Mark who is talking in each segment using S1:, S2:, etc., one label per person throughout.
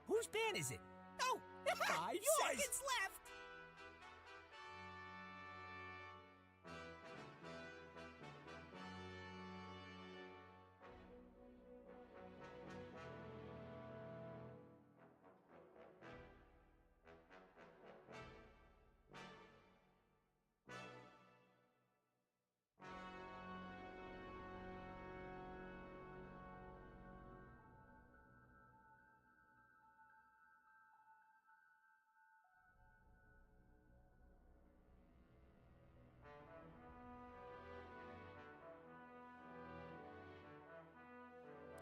S1: Whose pan is it? Oh, 5 seconds left!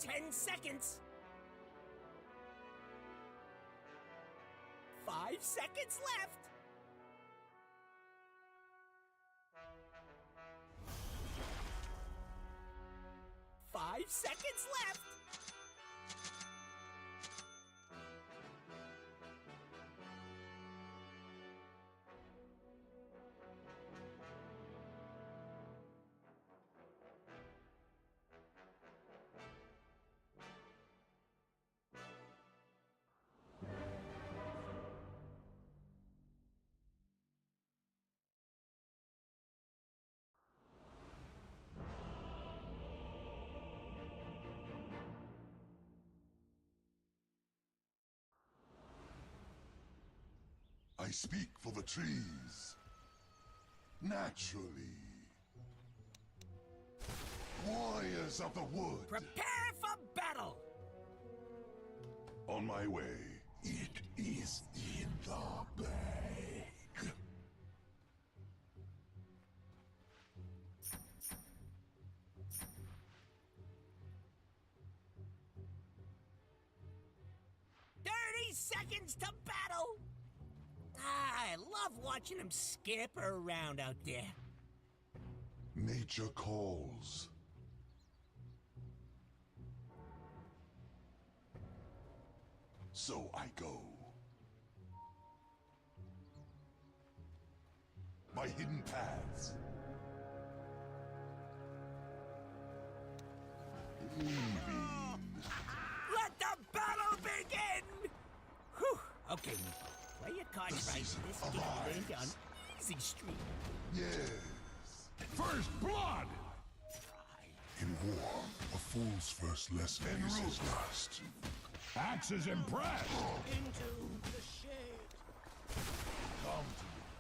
S1: Ten seconds. 5 seconds left. Five seconds left.
S2: I speak for the trees. Naturally. Warriors of the wood.
S1: Prepare for battle.
S2: On my way. It is in the bag.
S1: Seconds to battle! I love watching them scamper around out there.
S2: Nature calls. So I go. By hidden paths. Leaving.
S1: Let the battle begin! Whew. Okay, play your cards right. This game ain't on easy street.
S2: Yes.
S3: First blood!
S2: In war, a fool's first lesson is his last.
S3: Axes impressed!
S1: Into the shade.
S2: Come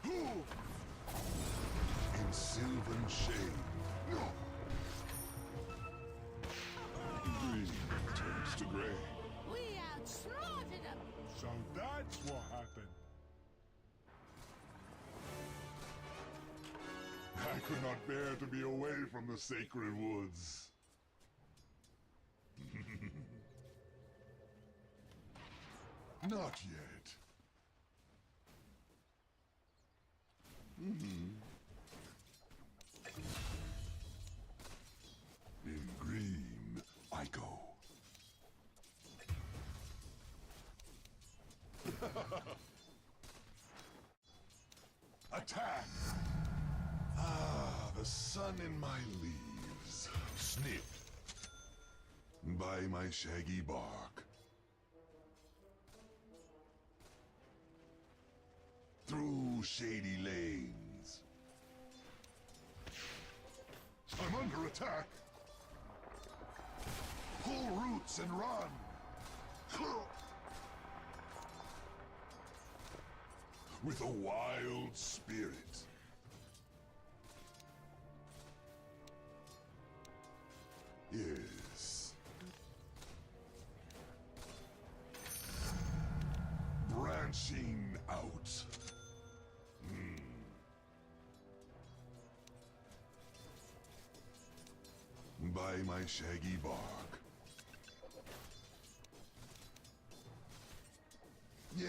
S2: to me. In sylvan shade. No. Green turns to gray.
S4: We outsmarted them.
S3: So that's what happened.
S2: I could not bear to be away from the sacred woods. Not yet. In green, I go. Attack! Ah, the sun in my leaves. Snipped by my shaggy bark. Through shady lanes. I'm under attack. Pull roots and run. With a wild spirit. Yes. Branching out. By my shaggy bark. Yes.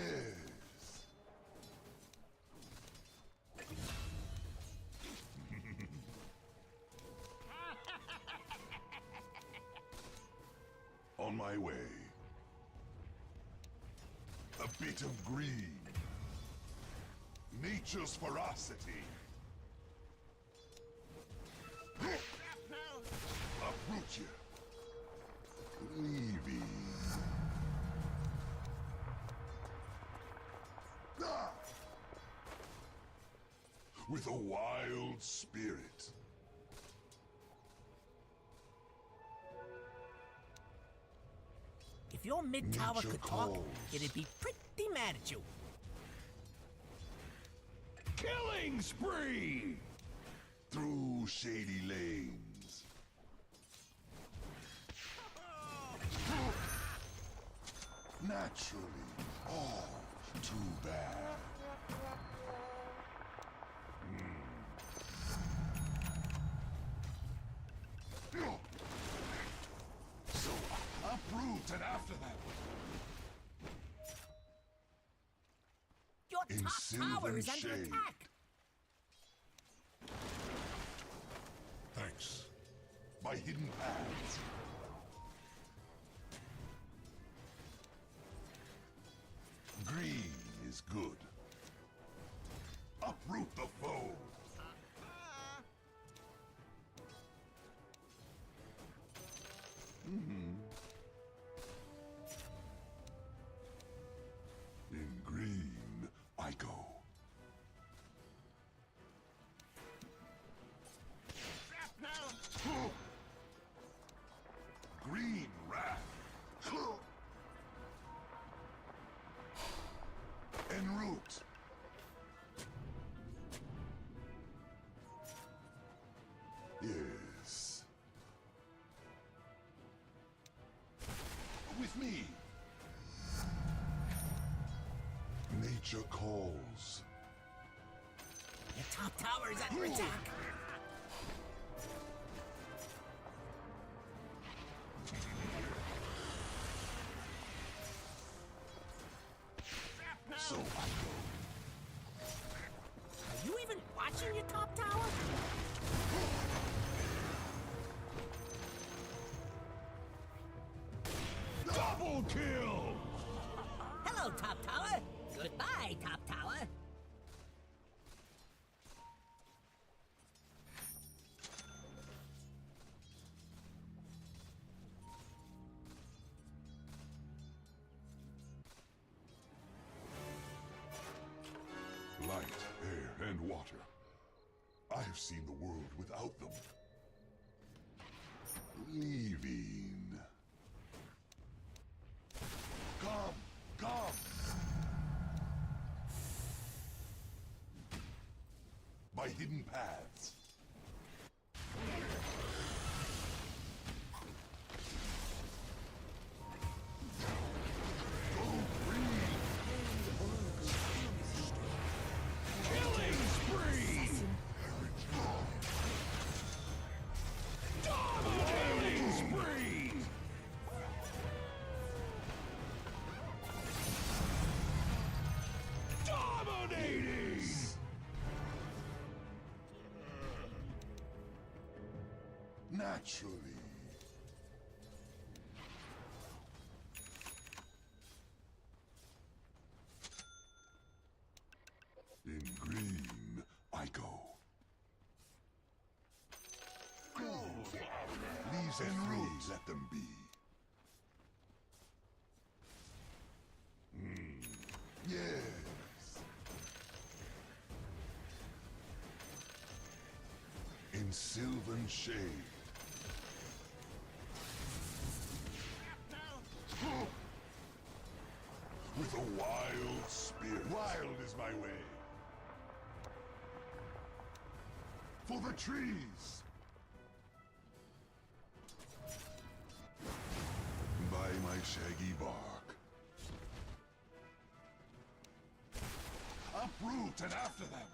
S2: On my way. A bit of green. Nature's ferocity. Uproot you. Leaving. with a wild spirit.
S1: If your mid-tower
S2: Nature
S1: could talk,
S2: calls.
S1: it'd be pretty mad at you.
S3: Killing spree!
S2: Through shady lanes. Naturally, all too bad. So uproot and after that.
S1: Your
S2: In
S1: top tower is
S2: sylvan
S1: under
S2: shade.
S1: attack.
S2: Thanks. By hidden paths. Green is good. Uproot the foe. In green, I go. Green wrath. En route. Yes. With me. Nature calls.
S1: Your top tower is under attack.
S2: So I go.
S1: Are you even watching your top tower?
S3: Double kill!
S1: Hello, top tower. Goodbye, top tower.
S2: Light, air, and water. I have seen the world without them. Leaving. Come, come! By hidden paths. Go green!
S3: Killing spree! Dominating spree! Dominating!
S2: Naturally. In green, I go. Leaves and roots, let them be. Yes. In sylvan shade. With a wild spirit. Wild is my way. For the trees. By my shaggy bark. Uproot and after them.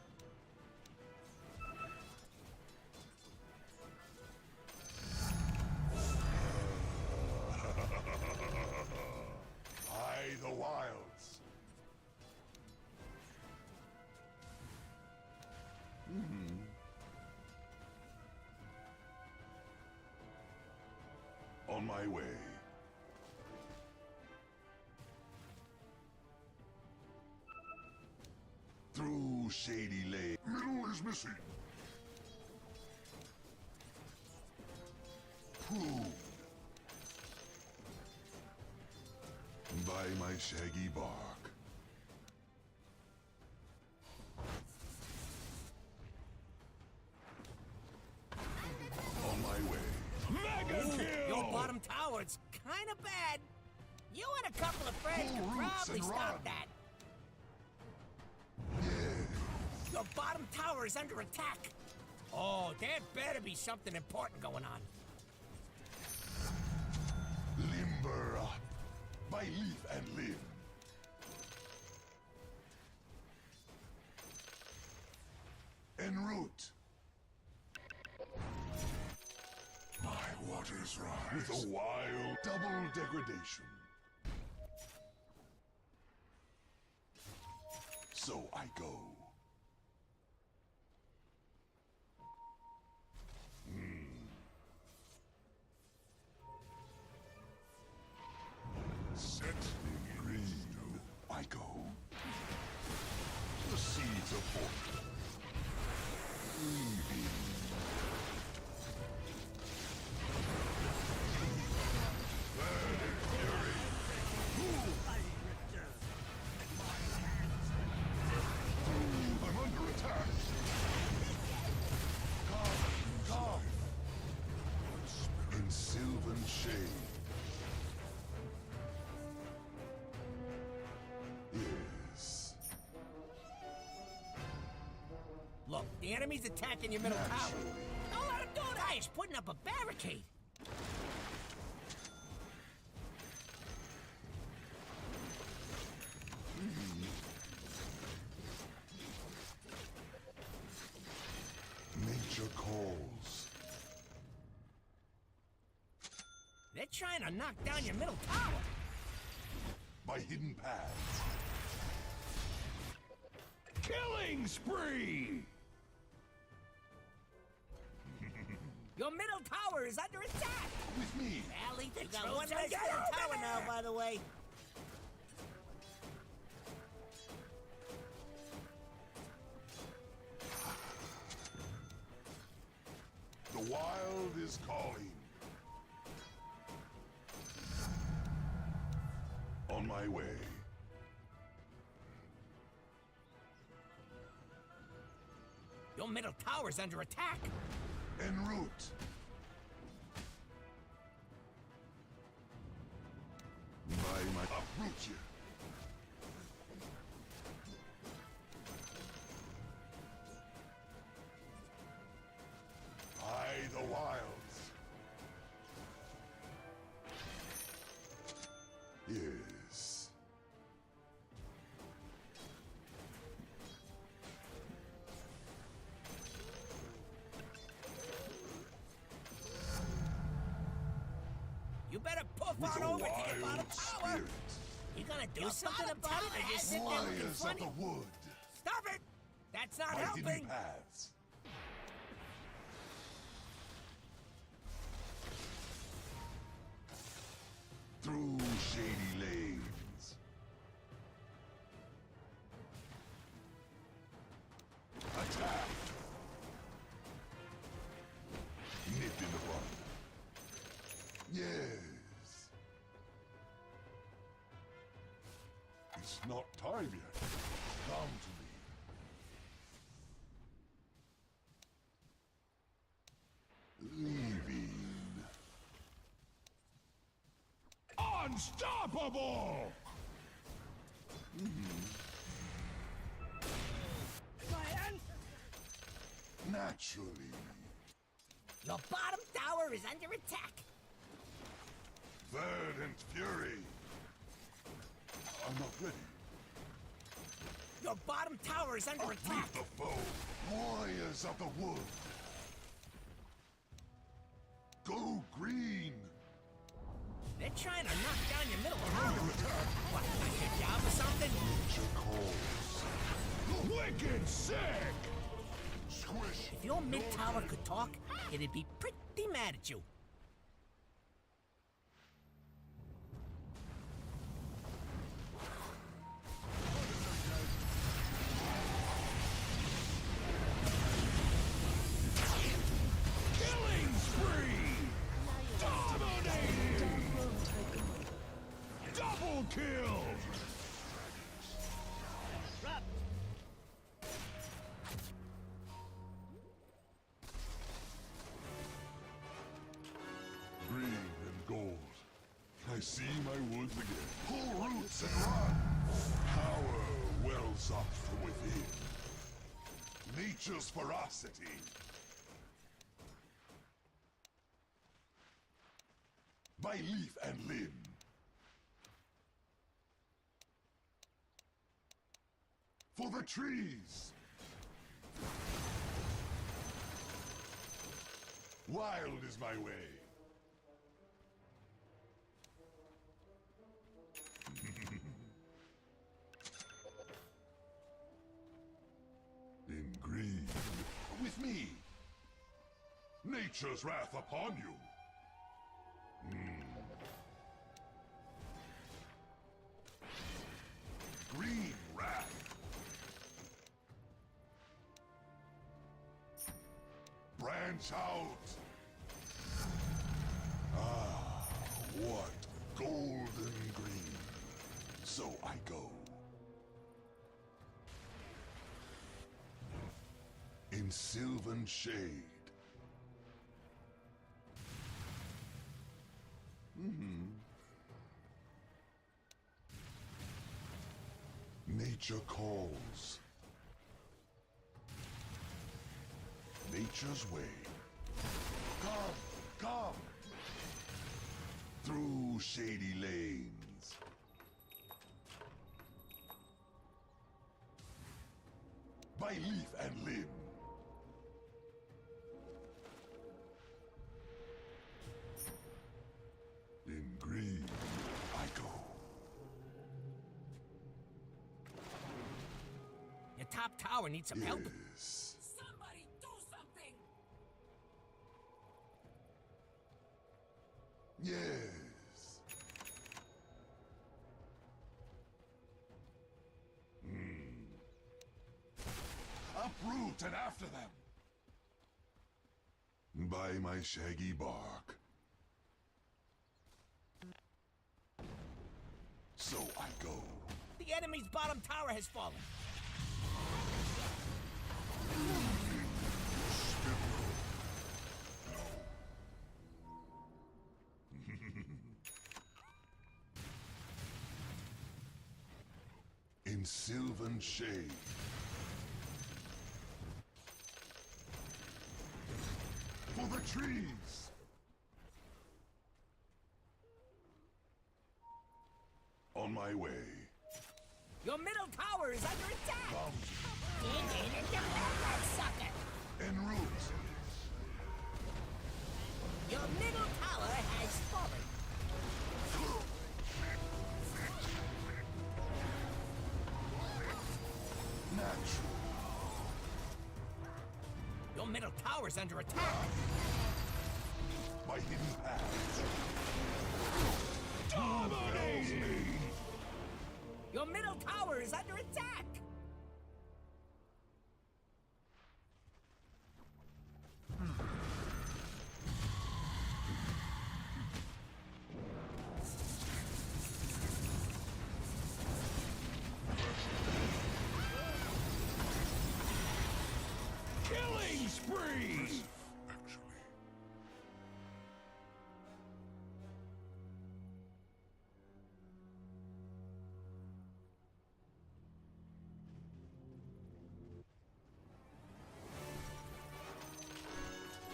S2: By the wilds. On my way. Through shady lane. Middle is missing. Pruned. By my shaggy bark.
S1: kinda bad. You and a couple of friends
S2: Pull
S1: could
S2: roots
S1: probably
S2: and
S1: stop
S2: run.
S1: that.
S2: Yeah.
S1: Your bottom tower is under attack. Oh, there better be something important going on.
S2: Limber up by leaf and limb. Enroot. My waters rise with a wild double degradation. So I go. Set in green. I go. The seeds of fortune. Weaving. Burning fury. I'm under attack. Come. In sylvan shade. Yes.
S1: Look, the enemy's attacking your middle tower.
S2: Naturally.
S1: Don't let him do that. He's putting up a barricade.
S2: Nature calls.
S1: They're trying to knock down your middle tower.
S2: By hidden paths.
S3: Killing spree!
S1: Your middle tower is under attack.
S2: With me.
S1: Allie, you got
S5: Throw
S1: one
S5: some
S1: less
S5: gas
S1: middle
S5: over
S1: tower now,
S5: there.
S1: by the way.
S2: The wild is calling. On my way.
S1: Your middle tower's under attack.
S2: En route. By my uproot you. By the wilds. Yes.
S1: You better puff
S2: With
S1: on
S2: a
S1: over to your bottom
S2: wild
S1: tower.
S2: spirit.
S1: You gonna do
S5: Your
S1: something
S5: bottom
S1: about it,
S5: tower
S1: or just
S5: is
S1: sit there looking
S2: Warriors of
S1: funny?
S2: the wood.
S1: Stop it! That's not
S2: By hidden
S1: helping.
S2: paths. Through shady lanes. Attack. Nipped in the bud. Yes. It's not time yet. Come to me. Leaving.
S3: Unstoppable!
S2: Naturally.
S1: Your bottom tower is under attack.
S2: Verdant fury. I'm not ready.
S1: Your bottom tower is under attack.
S2: Uproot the foe. Warriors of the wood. Go green.
S1: They're trying to knock down your middle tower. What, not your job or something?
S2: Nature calls.
S3: Wicked sick!
S2: Squish.
S1: If your mid tower could talk, it'd be pretty mad at you.
S3: Killing spree! Dominating! Double kill!
S2: strength again. Pull roots and run. Power wells up from within. Nature's ferocity. By leaf and limb. For the trees. Wild is my way. In green, with me. Nature's wrath upon you. Green wrath. Branch out. Ah, what golden green. So I go. In sylvan shade. Nature calls. Nature's way. Come, come. Through shady lanes. By leaf and limb. In green, I go.
S1: Your top tower needs some help.
S2: Yes.
S1: Somebody do something!
S2: Yes. Uproot and after them. By my shaggy bark. So I go.
S1: The enemy's bottom tower has fallen.
S2: In sylvan shade. For the trees! On my way.
S1: Your middle tower is under attack!
S2: Come,
S1: Dig in and defend that sucker!
S2: en route.
S1: Your middle tower has fallen.
S2: Natural.
S1: Your middle tower's under attack.
S2: My hidden paths.
S3: Dominating!
S1: Your middle tower is under attack.
S3: Killing spree!
S2: Actually.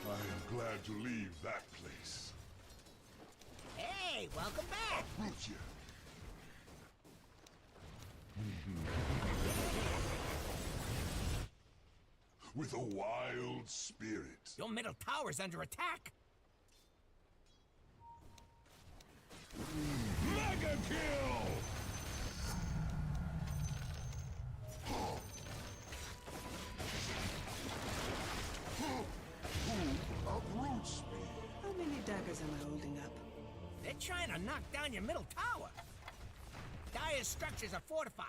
S2: I am glad to leave that place.
S1: Hey, welcome back.
S2: Root you. With a wild spirit.
S1: Your middle tower's under attack.
S3: Mega kill!
S2: Who uproots me?
S5: How many daggers am I holding up?
S1: They're trying to knock down your middle tower. Dire's structures are fortified.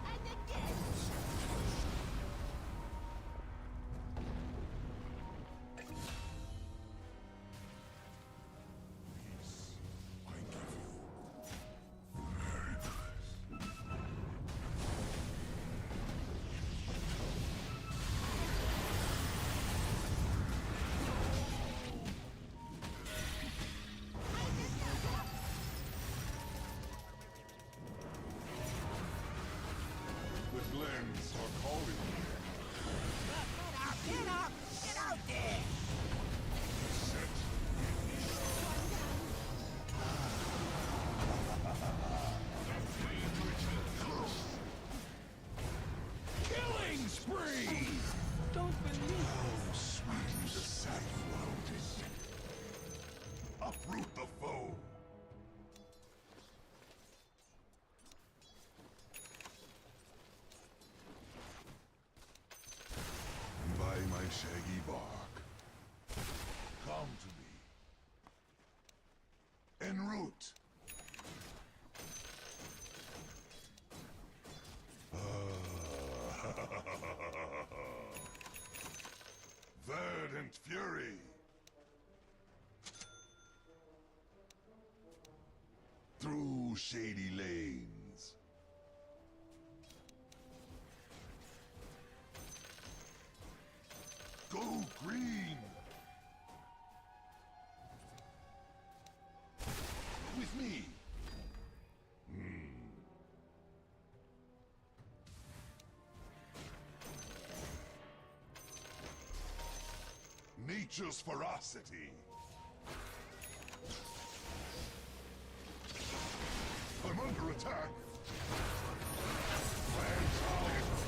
S4: And again!
S2: Peace, I give you. Very nice.
S5: won't believe
S2: How sweet the safflower is. Uproot the foe. By my shaggy bark, come to me. En route. Verdant fury. Through shady lanes. Go green. With me. Nature's ferocity. I'm under attack.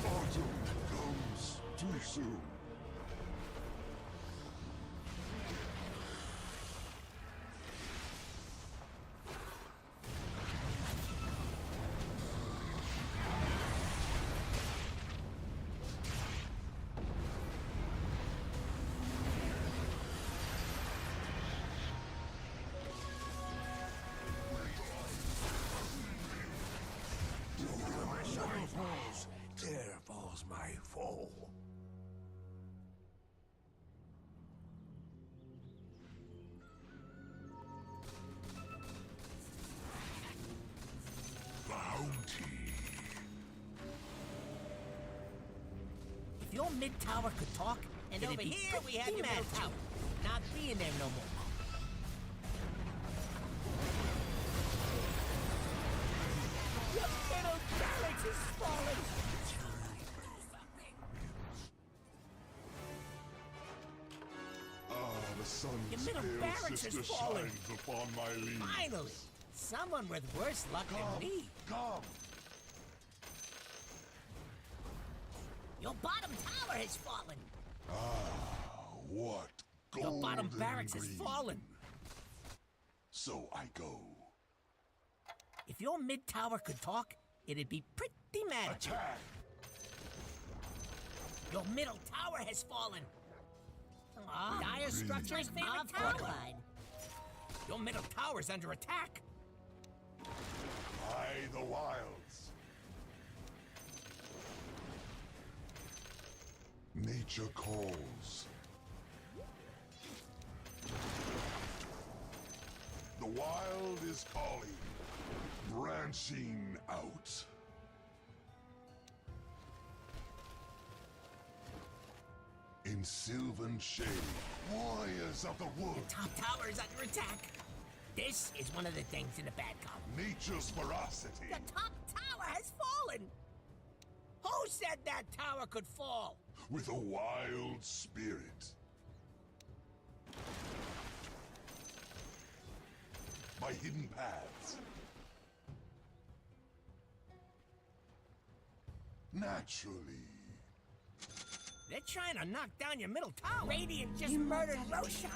S2: Autumn comes too soon.
S1: There falls my foe.
S2: Bounty.
S1: If your mid tower could talk, and over here we have your middle tower. Not being there no more. Your middle barracks is falling.
S2: The sun's
S1: Your middle
S2: pale
S1: barracks
S2: sister
S1: has fallen.
S2: shines upon my leaves.
S1: Finally, someone with worse luck
S2: Come,
S1: than me.
S2: come.
S1: Your bottom tower has fallen.
S2: What
S1: Your
S2: golden
S1: bottom barracks has
S2: green.
S1: fallen.
S2: So I go.
S1: If your mid tower could talk, it'd be pretty mad at you.
S2: Attack.
S1: Your middle tower has fallen. Dire structures are fortified. Your middle tower's under attack.
S2: By the wilds. Nature calls. The wild is calling. Branching out. In sylvan shade, warriors of the wood.
S1: Top tower is under attack. This is one of the things in the bad column.
S2: Nature's ferocity.
S1: The top tower has fallen. Who said that tower could fall?
S2: With a wild spirit. By hidden paths. Naturally.
S1: They're trying to knock down your middle tower. Radiant just murdered Roshan.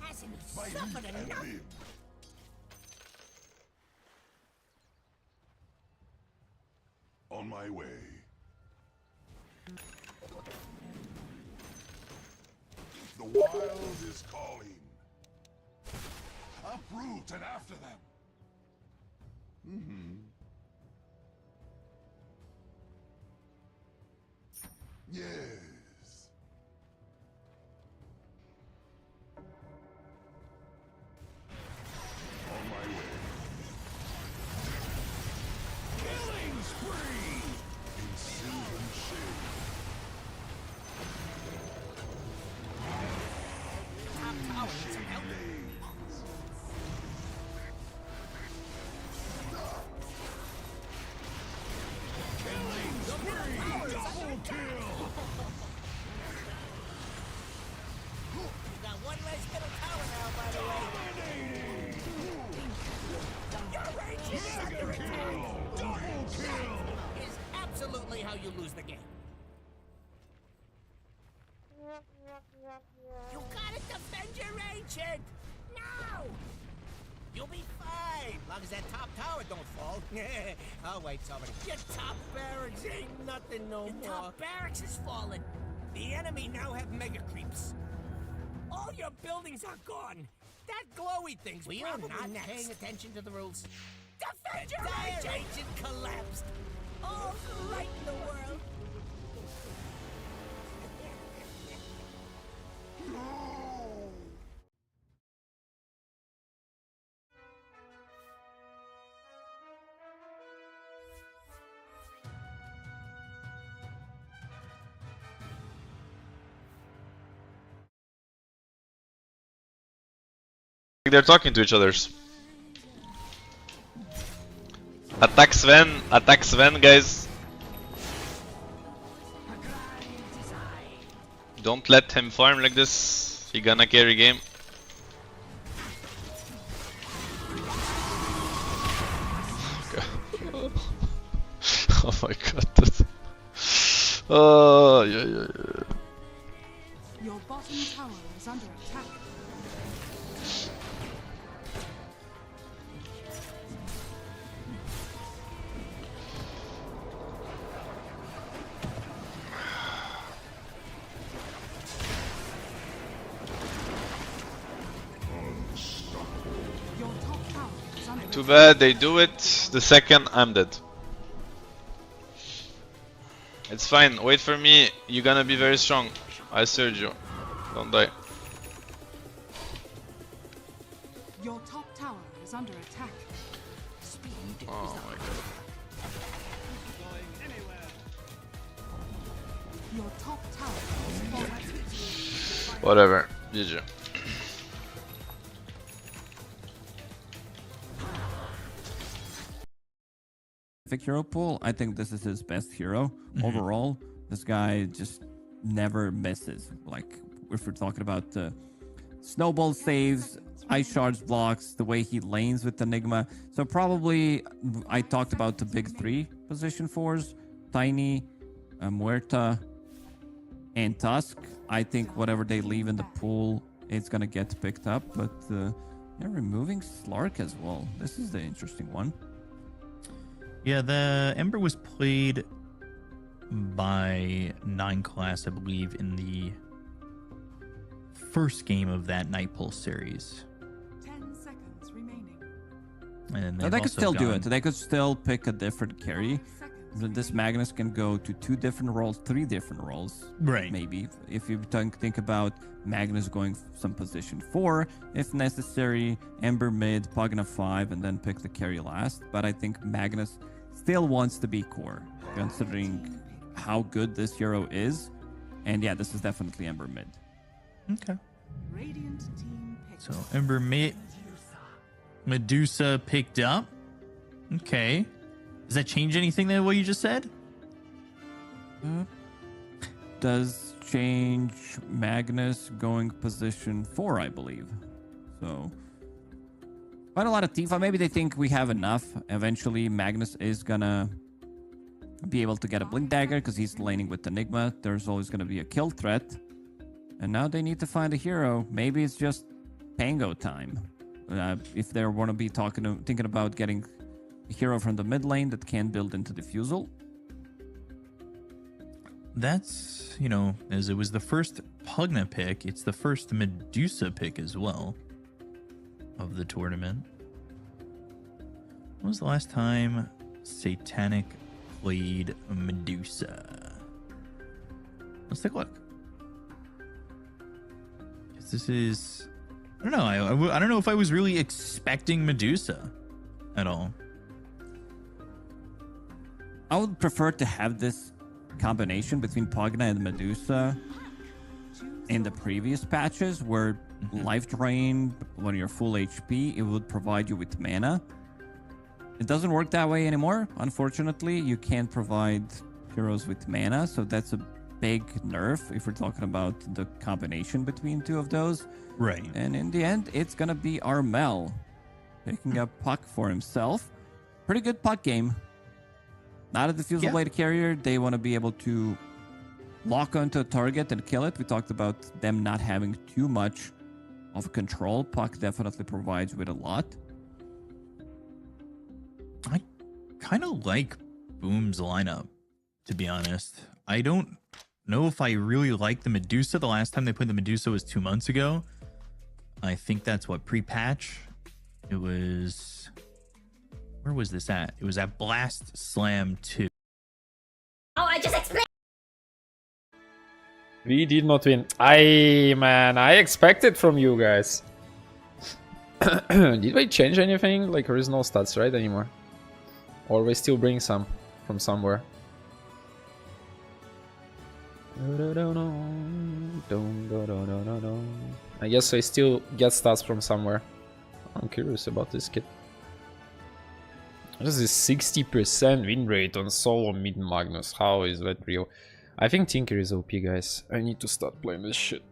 S1: Hasn't he
S2: By
S1: suffered
S2: leap and
S1: enough?
S2: limb. On my way. The wild is calling. Uproot and after them. Yes. On my way.
S3: Killing spree!
S2: In sylvan shade.
S1: Top tower needs some help.
S2: Lanes.
S3: Killing spree! Double kill!
S1: You gotta defend your ancient! Now! You'll be fine, long as that top tower don't fall. I'll wait, somebody. Your top barracks ain't nothing no more. The top barracks is falling. The enemy now have mega creeps. All your buildings are gone. That glowy thing's probably not paying attention to the rules. Defend your agent collapsed. All's right in the world.
S6: They're talking to each others. Attack Sven, guys. Don't let him farm like this. He gonna carry game. Oh my god. Oh, yeah.
S5: Your bottom tower is under attack. Your top tower is under
S6: Too bad they do it. The second I'm dead. It's fine. Wait for me. You're gonna be very strong. I served you. Don't die.
S5: Your top tower is under attack.
S6: Oh my god.
S5: Your top tower is falling.
S6: Whatever. GG.
S7: Hero pool, I think this is his best hero overall. This guy just never misses. Like, if we're talking about snowball saves, ice shards blocks, the way he lanes with Enigma. So probably I talked about the big three position fours: Tiny, Muerta, and Tusk. I think whatever they leave in the pool, it's gonna get picked up. But they're removing Slark as well. This is the interesting one.
S8: Yeah, the Ember was played by 9 class, I believe, in the first game of that Night Pulse series.
S5: 10 seconds remaining.
S8: And
S7: No, they could still do it. They could still pick a different carry. This Magnus can go to 2 different roles, 3 different roles.
S8: Right.
S7: Maybe. If you think about Magnus going some position 4, if necessary, Ember mid, Pugna 5, and then pick the carry last. But I think Magnus still wants to be core, considering how good this hero is. And yeah, this is definitely Ember mid.
S8: Okay.
S5: Radiant team picks.
S8: So Ember mid, Medusa picked up. Okay. Does that change anything than what you just said?
S7: Does change Magnus going position 4, I believe. So quite a lot of Tifa. Maybe they think we have enough. Eventually, Magnus is gonna be able to get a Blink Dagger because he's laning with Enigma. There's always gonna be a kill threat. And now they need to find a hero. Maybe it's just Pango time. If they want to be thinking about getting a hero from the mid lane that can build into Diffusal.
S8: That's, you know, as it was the first Pugna pick, it's the first Medusa pick as well of the tournament. When was the last time Satanic played Medusa? Let's take a look. 'Cause this is, I don't know. I don't know if I was really expecting Medusa at all.
S7: I would prefer to have this combination between Pugna and Medusa in the previous patches, where life drain, when you're full HP, it would provide you with mana. It doesn't work that way anymore. Unfortunately, you can't provide heroes with mana, so that's a big nerf if we're talking about the combination between two of those.
S8: Right.
S7: And in the end, it's gonna be Armel picking up Puck for himself. Pretty good Puck game. Not a Diffusal Blade carrier. They want to be able to lock onto a target and kill it. We talked about them not having too much of control. Puck definitely provides with a lot.
S8: I kind of like Boom's lineup, to be honest. I don't know if I really like the Medusa. The last time they played the Medusa was 2 months ago. I think that's what, pre-patch? It was... Where was this at? It was at Blast Slam 2.
S9: Oh, I just explained.
S10: We did not win. I expected from you guys. Did we change anything? Like, there is no stats, right, anymore? Or we still bring some from somewhere? I guess I still get stats from somewhere. I'm curious about this kid. What is this 60% win rate on solo mid Magnus? How is that real? I think Tinker is OP, guys. I need to start playing this shit.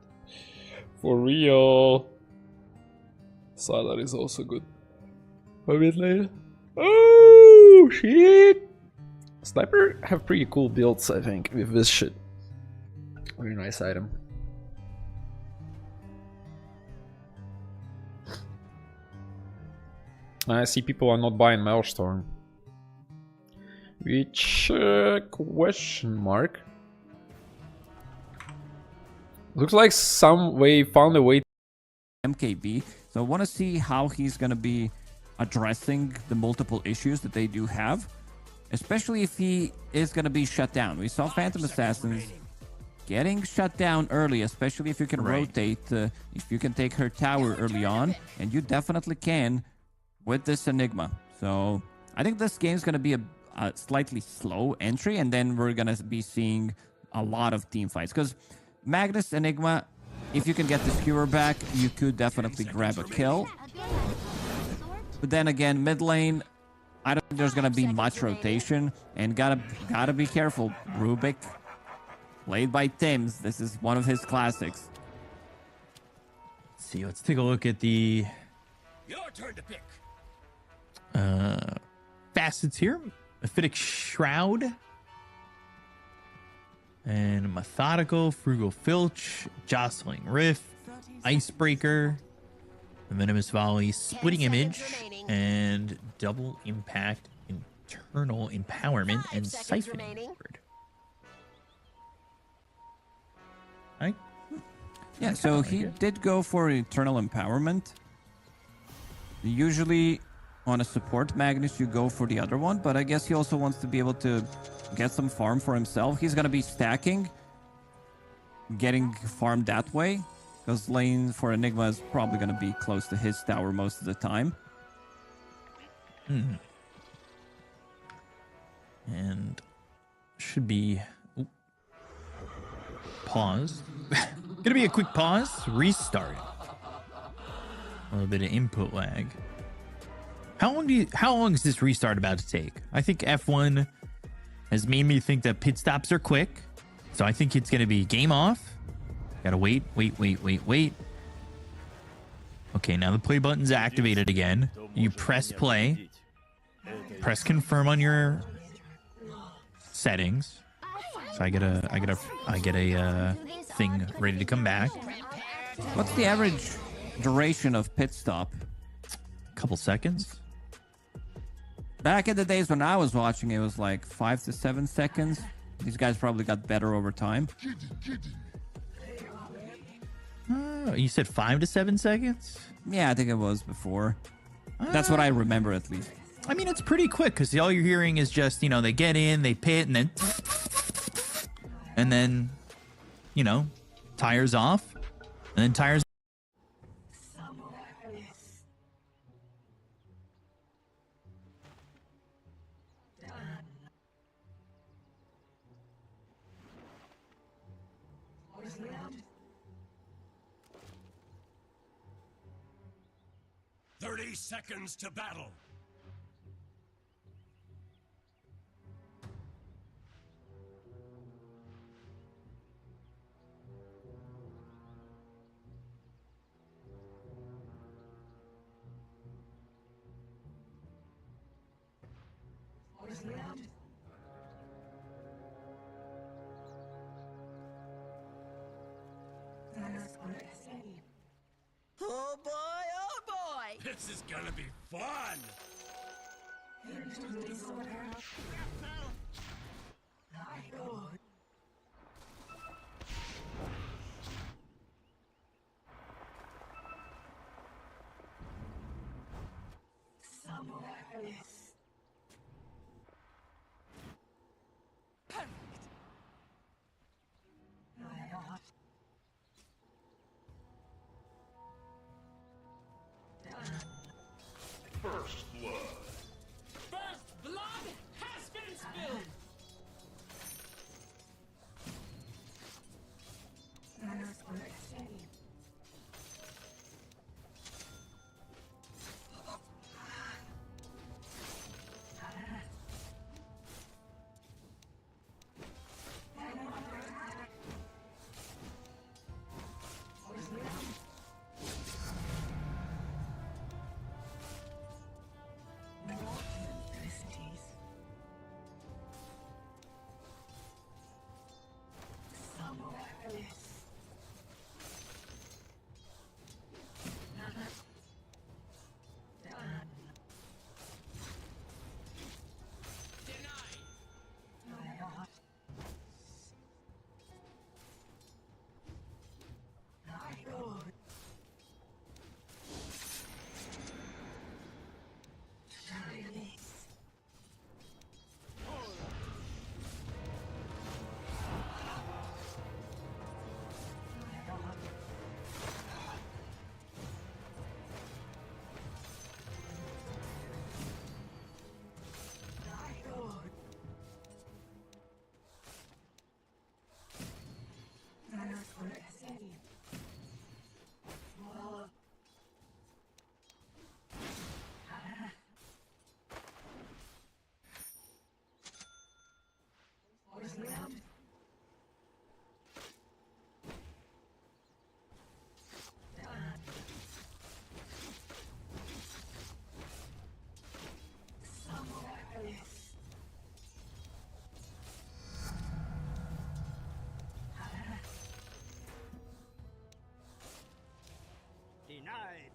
S10: For real. Salar is also good. A bit later. Oh, shit! Sniper have pretty cool builds, I think, with this shit. Very nice item. I see people are not buying Maelstrom. Which question mark? Looks like some way found a way to
S7: MKB. So I want to see how he's going to be addressing the multiple issues that they do have, especially if he is going to be shut down. We saw Phantom Assassins getting shut down early, especially if you can rotate, if you can take her tower early on, and you definitely can with this Enigma. So I think this game is going to be a slightly slow entry, and then we're going to be seeing a lot of team fights. Because Magnus, Enigma, if you can get the skewer back, you could definitely grab a kill. But then again, mid lane, I don't think there's going to be much rotation, and gotta be careful. Rubik, played by Tims. This is one of his classics.
S8: Let's see, let's take a look at the
S3: Your turn to pick.
S8: facets here. Mephitic Shroud. And Methodical, Frugal Filch, Jostling Rift, Icebreaker, the Venomous Volley, Splitting Image, and Double Impact, Internal Empowerment, and Siphoning Word.
S7: Yeah, so he did go for Eternal Empowerment. Usually on a support Magnus, you go for the other one, but I guess he also wants to be able to get some farm for himself. He's going to be stacking, getting farmed that way, because lane for Enigma is probably going to be close to his tower most of the time.
S8: And should be... Ooh. Pause. Gonna be a quick pause. Restart. A little bit of input lag. How long is this restart about to take? I think F1 has made me think that pit stops are quick. So I think it's gonna be game off. Gotta wait. Okay, now the play button's activated again. You press play. Press confirm on your settings. So I get a thing ready to come back.
S7: What's the average duration of pit stop?
S8: A couple seconds.
S7: Back in the days when I was watching, it was like 5 to 7 seconds. These guys probably got better over time.
S8: You said 5 to 7 seconds?
S7: Yeah, I think it was before. That's what I remember, at least.
S8: I mean, it's pretty quick because all you're hearing is just, you know, they get in, they pit, and then, you know, tires off, and then tires.
S3: "30 seconds to battle."
S4: Oh boy, oh boy!
S3: This is gonna be fun!
S2: First blood.
S3: First blood has been spilled!
S1: Denied.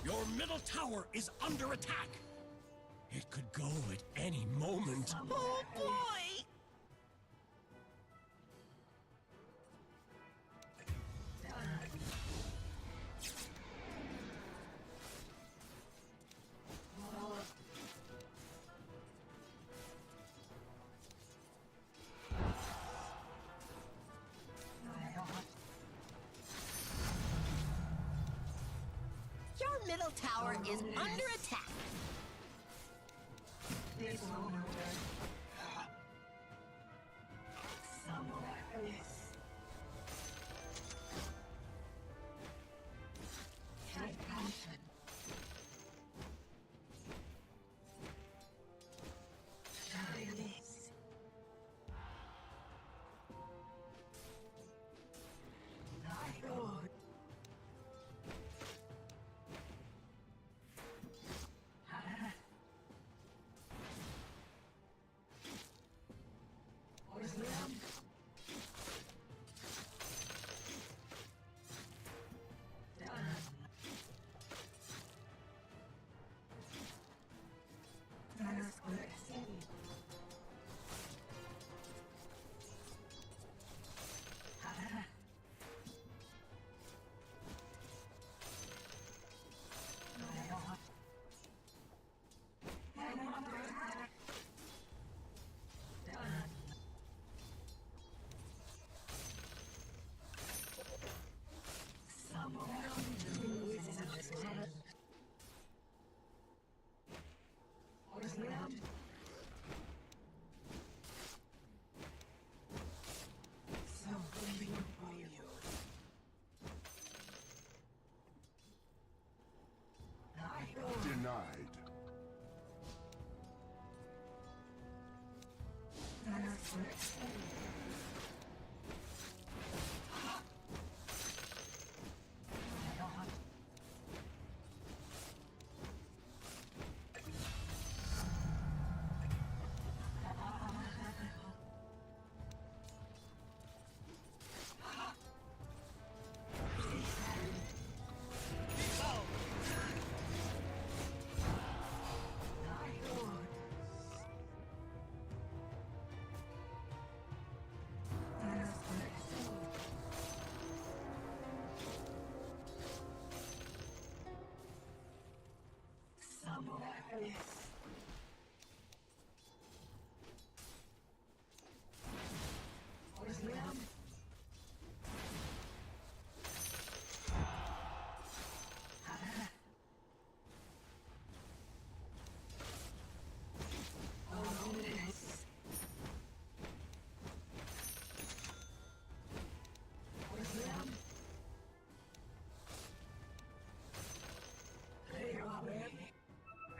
S3: Your middle tower is under attack! It could go at any moment.
S4: Oh boy! Your middle tower is under attack.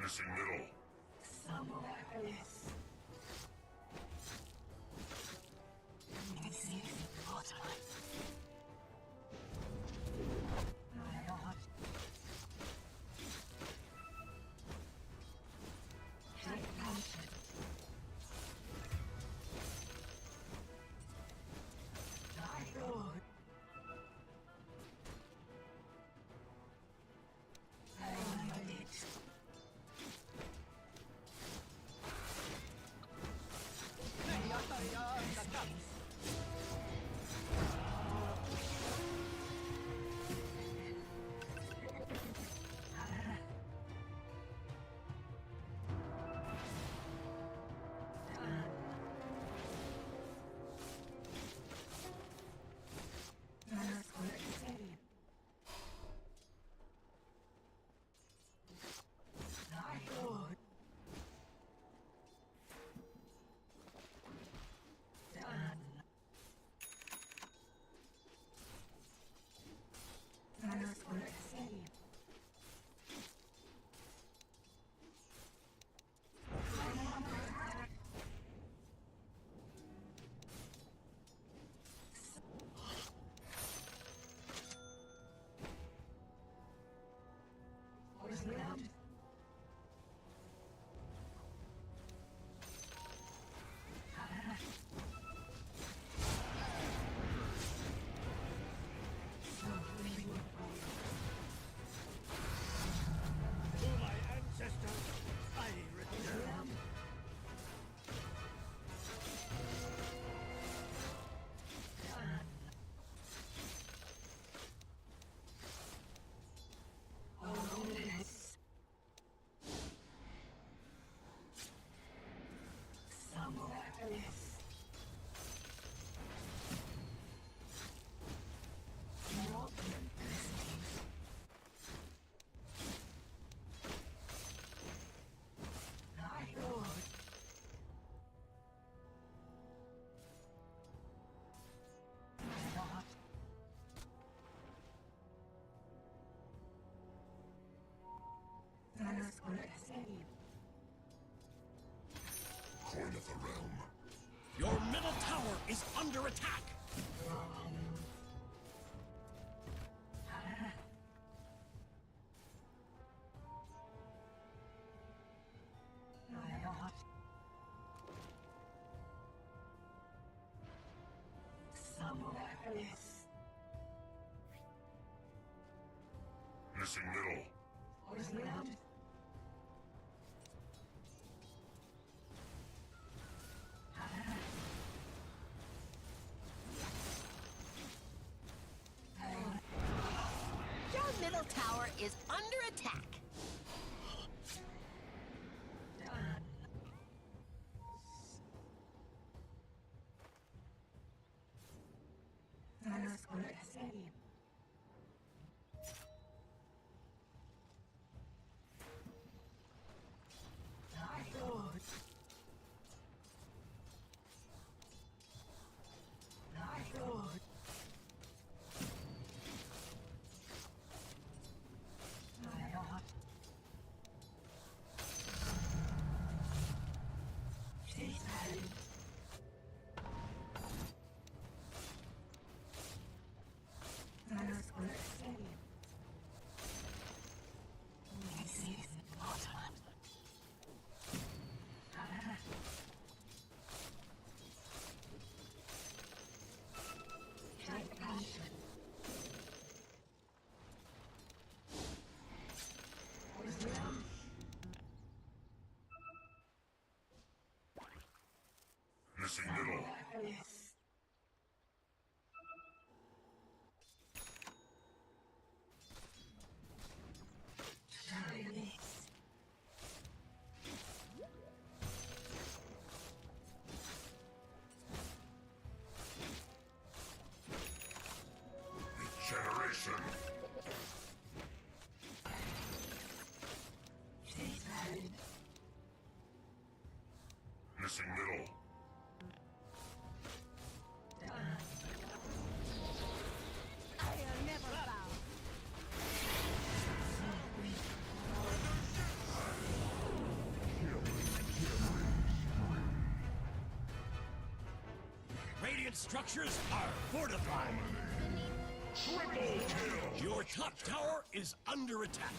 S2: Missing middle. Coin of the realm.
S3: Your middle tower is under attack.
S2: Missing middle.
S4: Your middle tower is under attack.
S2: Annihilation! Missing middle.
S4: I'll never bow.
S3: Radiant structures are fortified.
S2: Triple kill!
S3: Your top tower is under attack.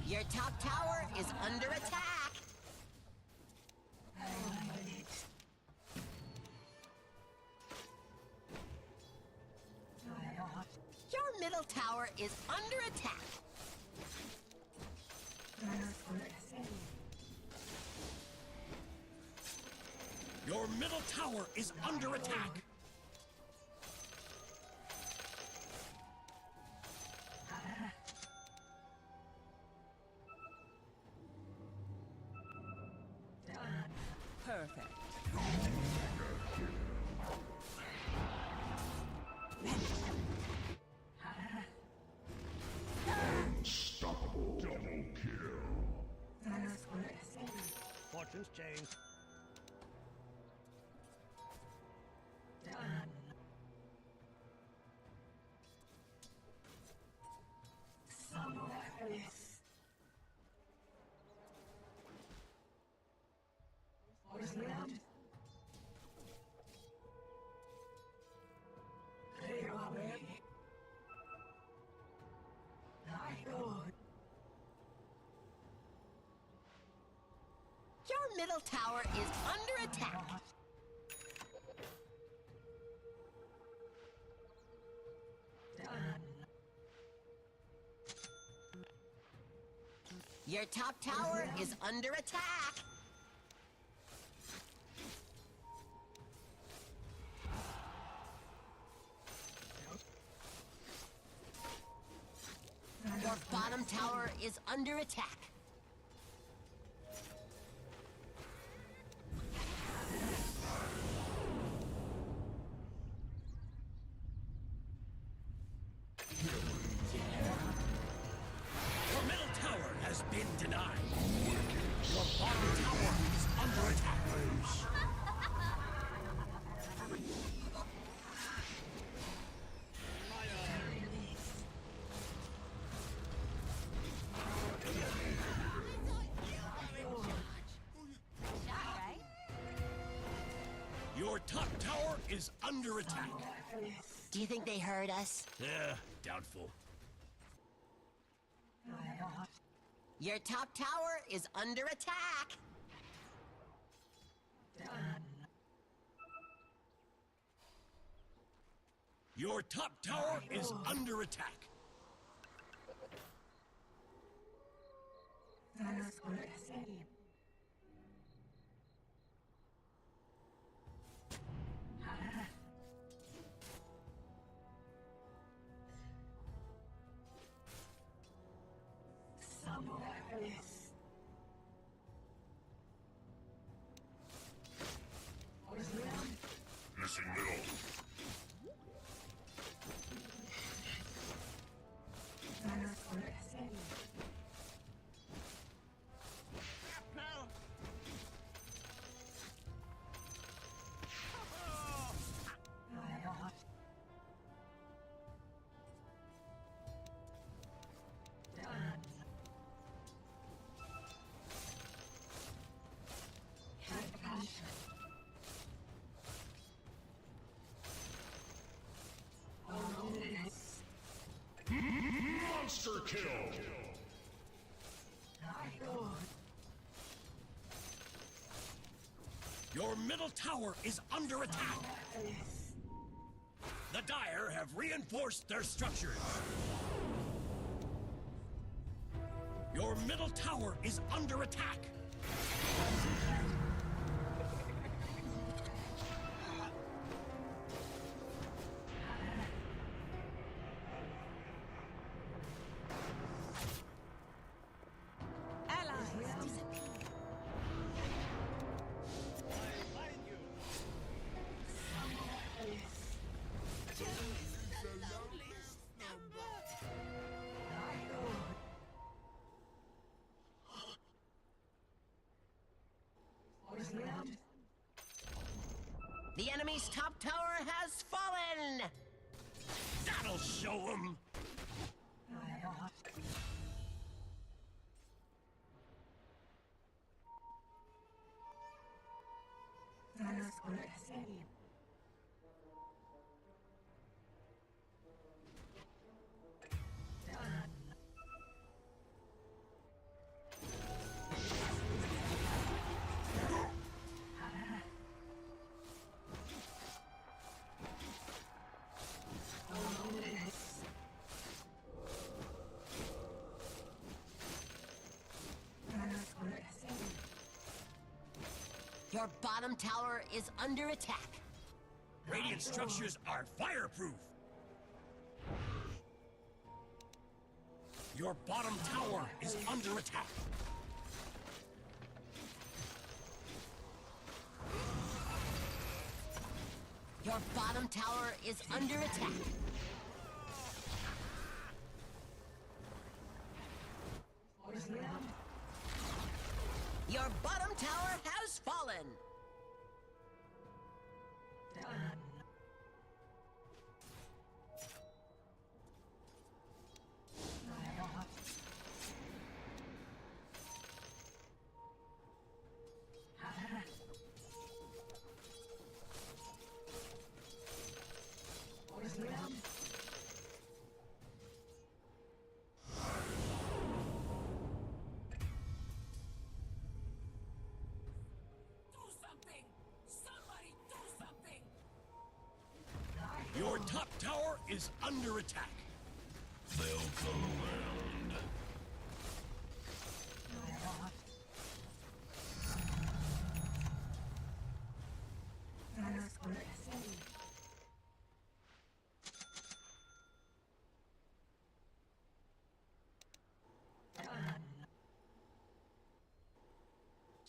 S4: Your top tower is under attack. Your middle tower is under attack.
S3: Your middle tower is under attack.
S4: Perfect.
S2: Unstoppable. Double kill.
S1: Fortune's changed.
S4: Your middle tower is under attack. Your top tower is under attack. Your bottom tower is under attack.
S3: Your middle tower has been denied. Your bottom tower is under attack. Your top tower is under attack.
S4: Do you think they heard us?
S3: Doubtful.
S4: Your top tower is under attack.
S3: Your top tower is under attack.
S2: Missing middle. Monster kill!
S3: Your middle tower is under attack. The Dire have reinforced their structures. Your middle tower is under attack.
S4: Allies disappear. The enemy's top tower has fallen!
S3: That'll show him!
S4: Your bottom tower is under attack.
S3: Radiant structures are fireproof! Your bottom tower is under attack!
S4: Your bottom tower is under attack. Your bottom tower has fallen.
S3: Your top tower is under attack!
S2: They'll come around.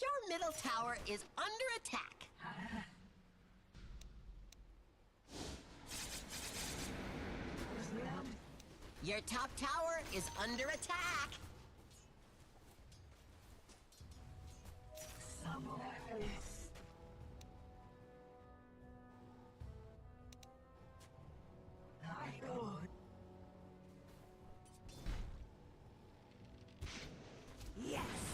S4: Your middle tower is under attack. Your top tower is under attack. Yes.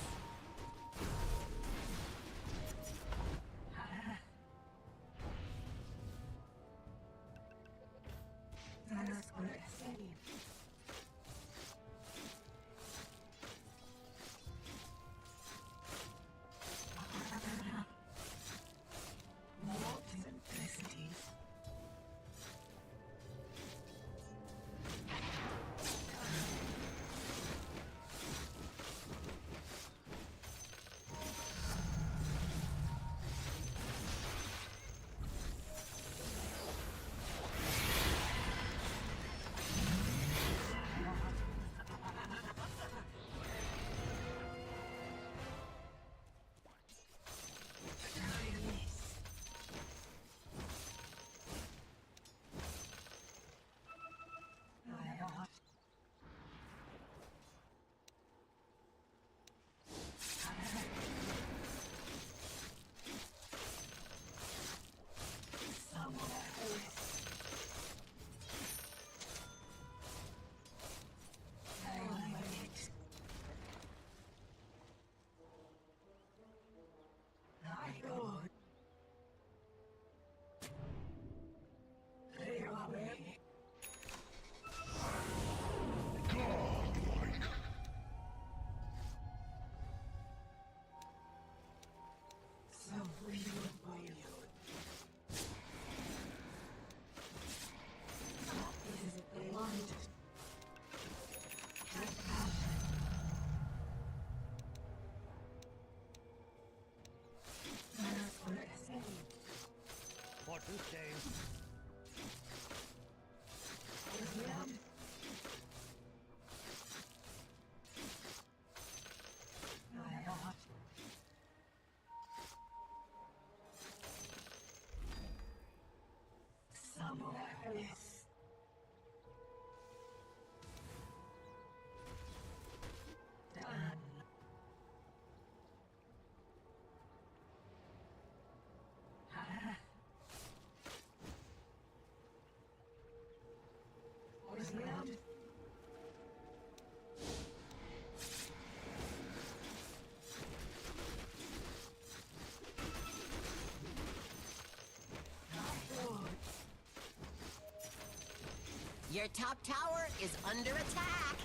S4: Your top tower is under attack.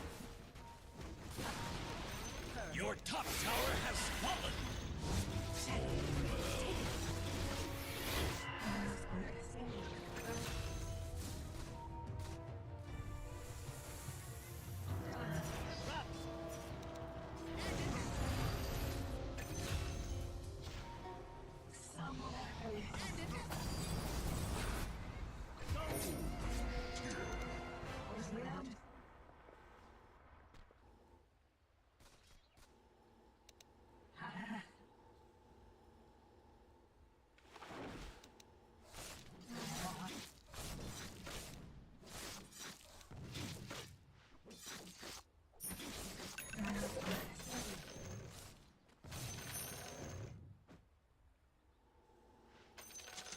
S3: Your top tower has fallen.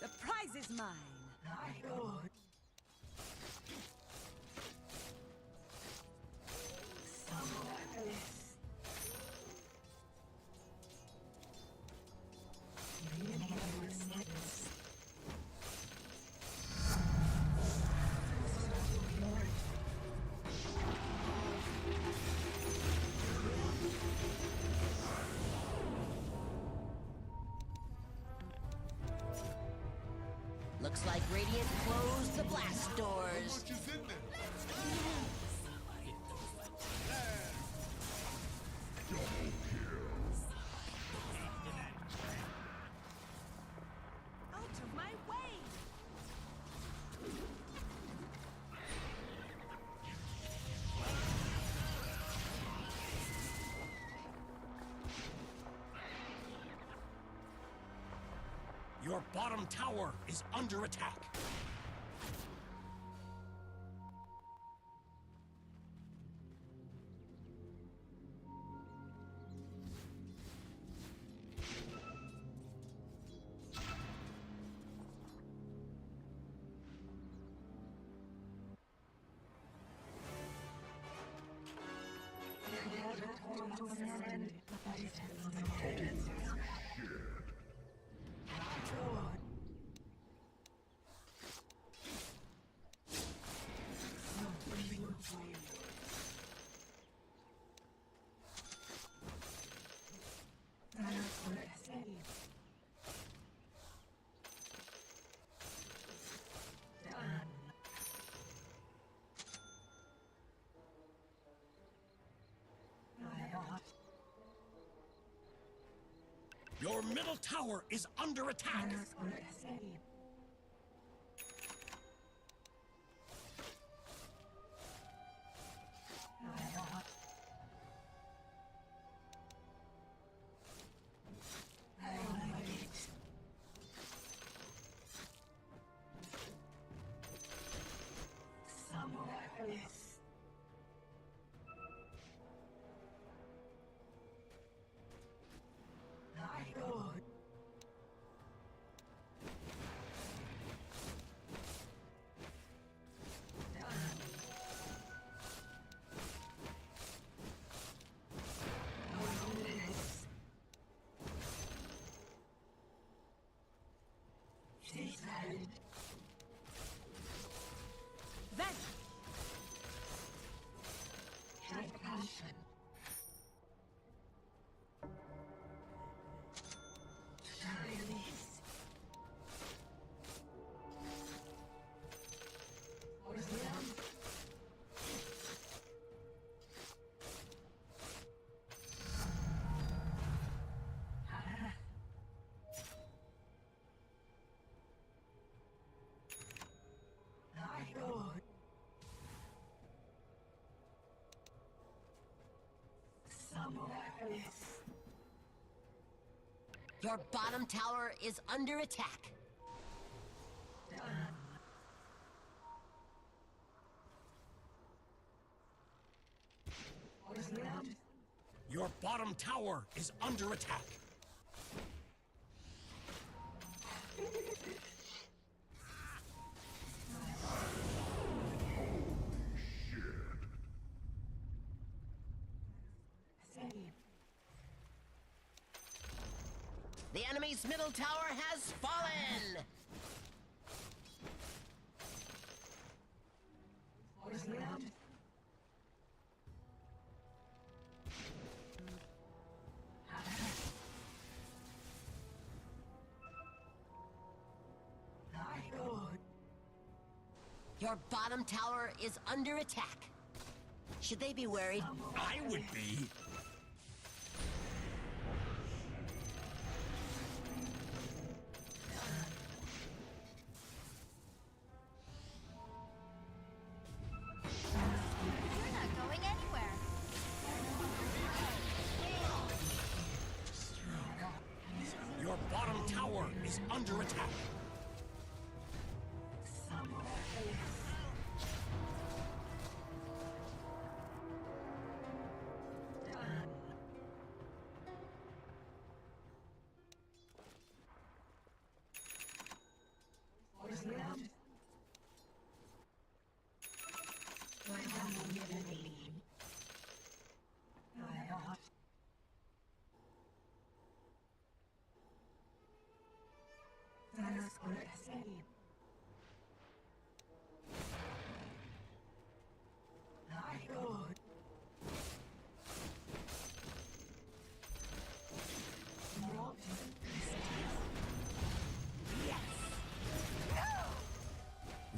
S5: The prize is mine.
S4: Looks like Radiant closed the blast doors.
S5: Out of my way!
S3: Your bottom tower is under attack. Your middle tower is under attack.
S5: Then
S4: Your bottom tower is under attack.
S3: Your bottom tower is under attack.
S4: The enemy's middle tower has fallen. Your bottom tower is under attack. Should they be worried?
S3: I would be.
S9: You're not going anywhere.
S3: Your bottom tower is under attack.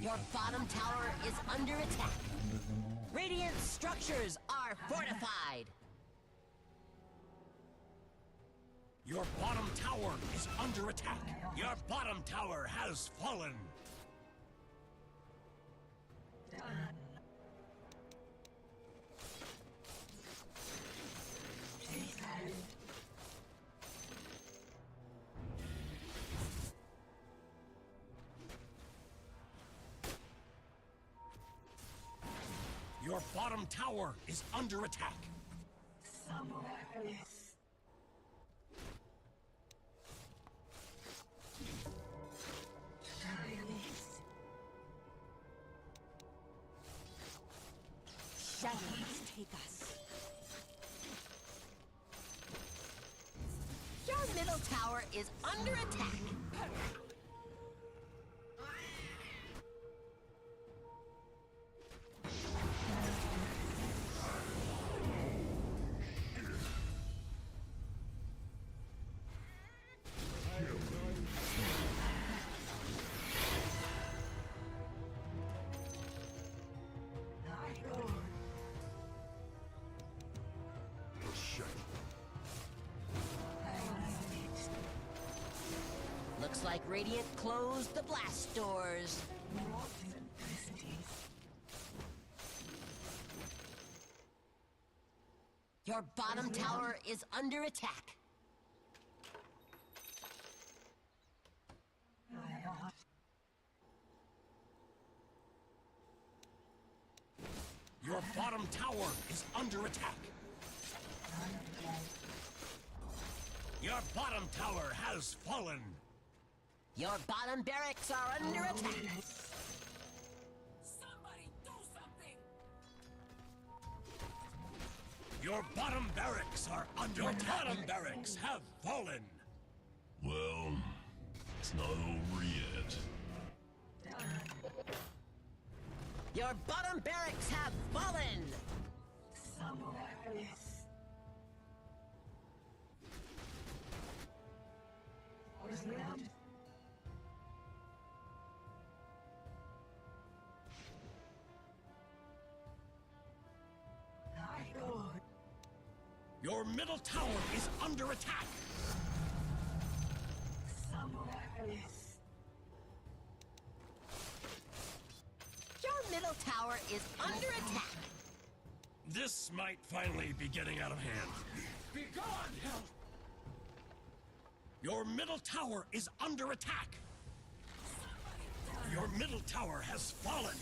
S4: Your bottom tower is under attack. Radiant structures are fortified.
S3: Your bottom tower is under attack. Your bottom tower has fallen. Your bottom tower is under attack.
S4: Shadows take us. Your middle tower is under attack. Looks like Radiant closed the blast doors. Your bottom tower is under attack.
S3: Your bottom tower is under attack. Your bottom tower has fallen.
S4: Your bottom barracks are under attack.
S3: Somebody do something! Your bottom barracks are under attack. Your bottom barracks have fallen.
S2: Well, it's not over yet.
S4: Your bottom barracks have fallen.
S3: Your middle tower is under attack.
S4: Your middle tower is under attack.
S3: This might finally be getting out of hand. Be gone, hell! Your middle tower is under attack. Your middle tower has fallen.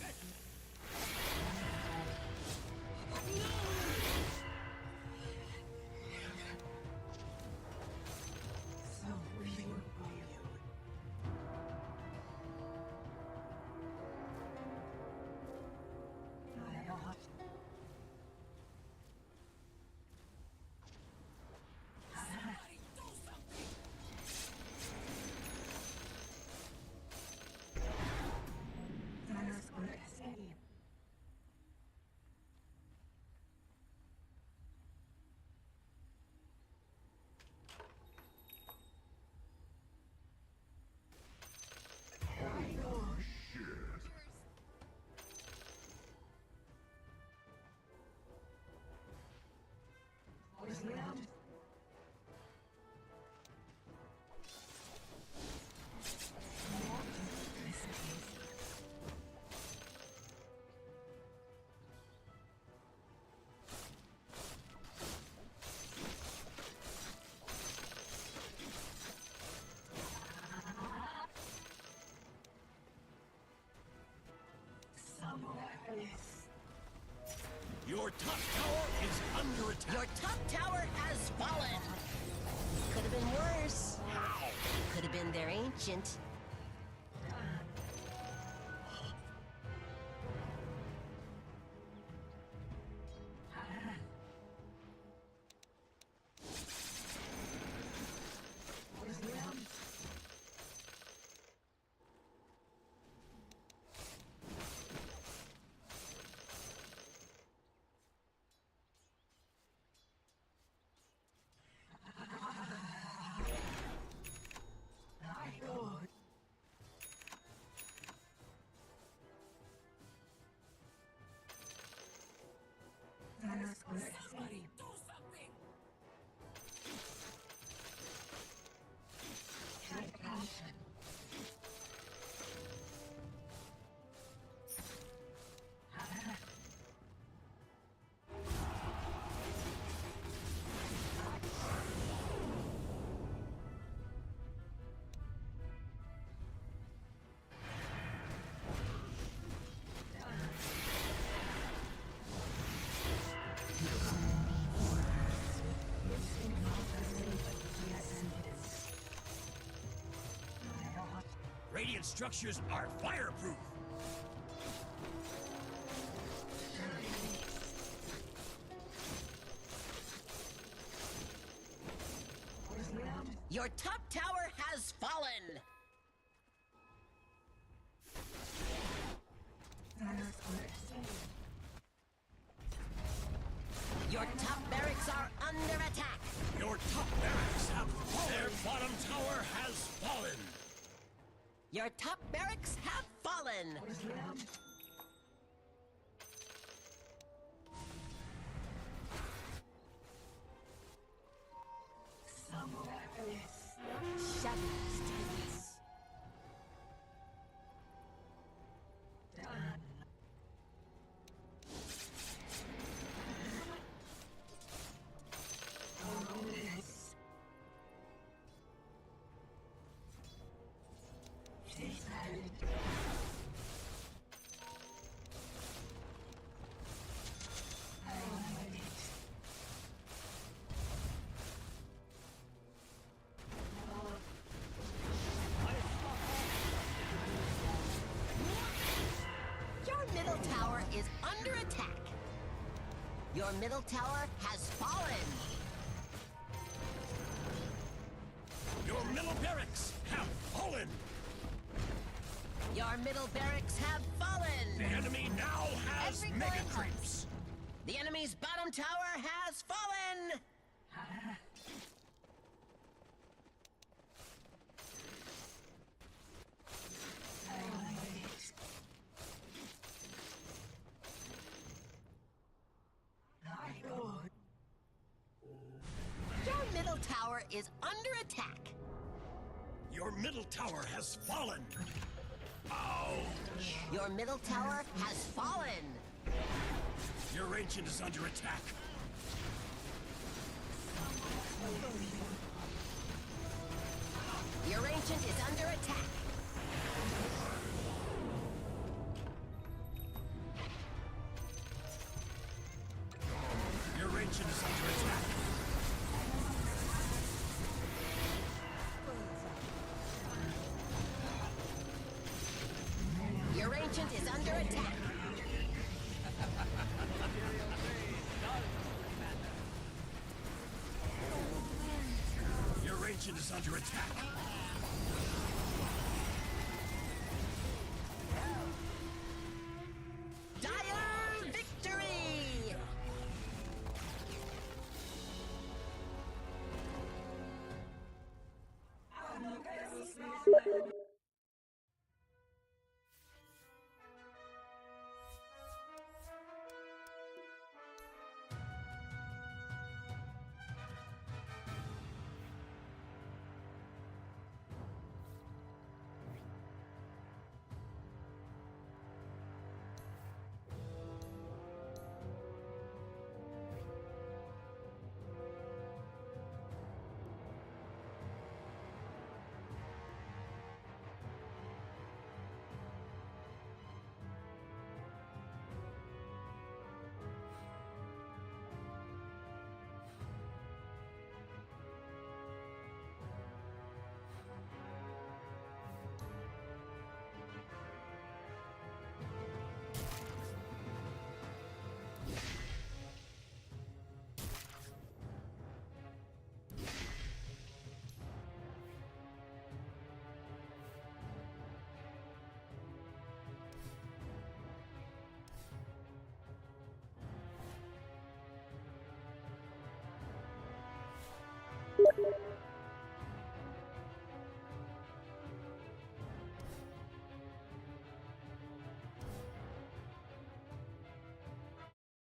S3: Your top tower is under attack.
S4: Your top tower has fallen. Could have been worse. Could have been their ancient.
S3: Radiant structures are fireproof.
S4: Your top tower has fallen. Your top barracks are under attack.
S3: Your top barracks have fallen. Their bottom tower has fallen.
S4: Your top barracks have fallen. Shadows tense. Your middle tower is under attack. Your middle tower has fallen.
S3: Your middle barracks have fallen.
S4: Your middle barracks have
S3: The
S4: fallen.
S3: enemy now has
S9: Every
S3: mega
S9: coin
S3: creeps.
S4: The enemy's bottom tower has fallen. Your middle tower is under attack.
S3: Your middle tower has fallen. Ouch.
S4: Your middle tower has fallen.
S3: Your ancient is under attack.
S4: Your ancient is under attack.
S3: Your ancient is under attack.
S4: Your ancient is under attack.
S3: Your ancient is under attack.
S4: Dire victory!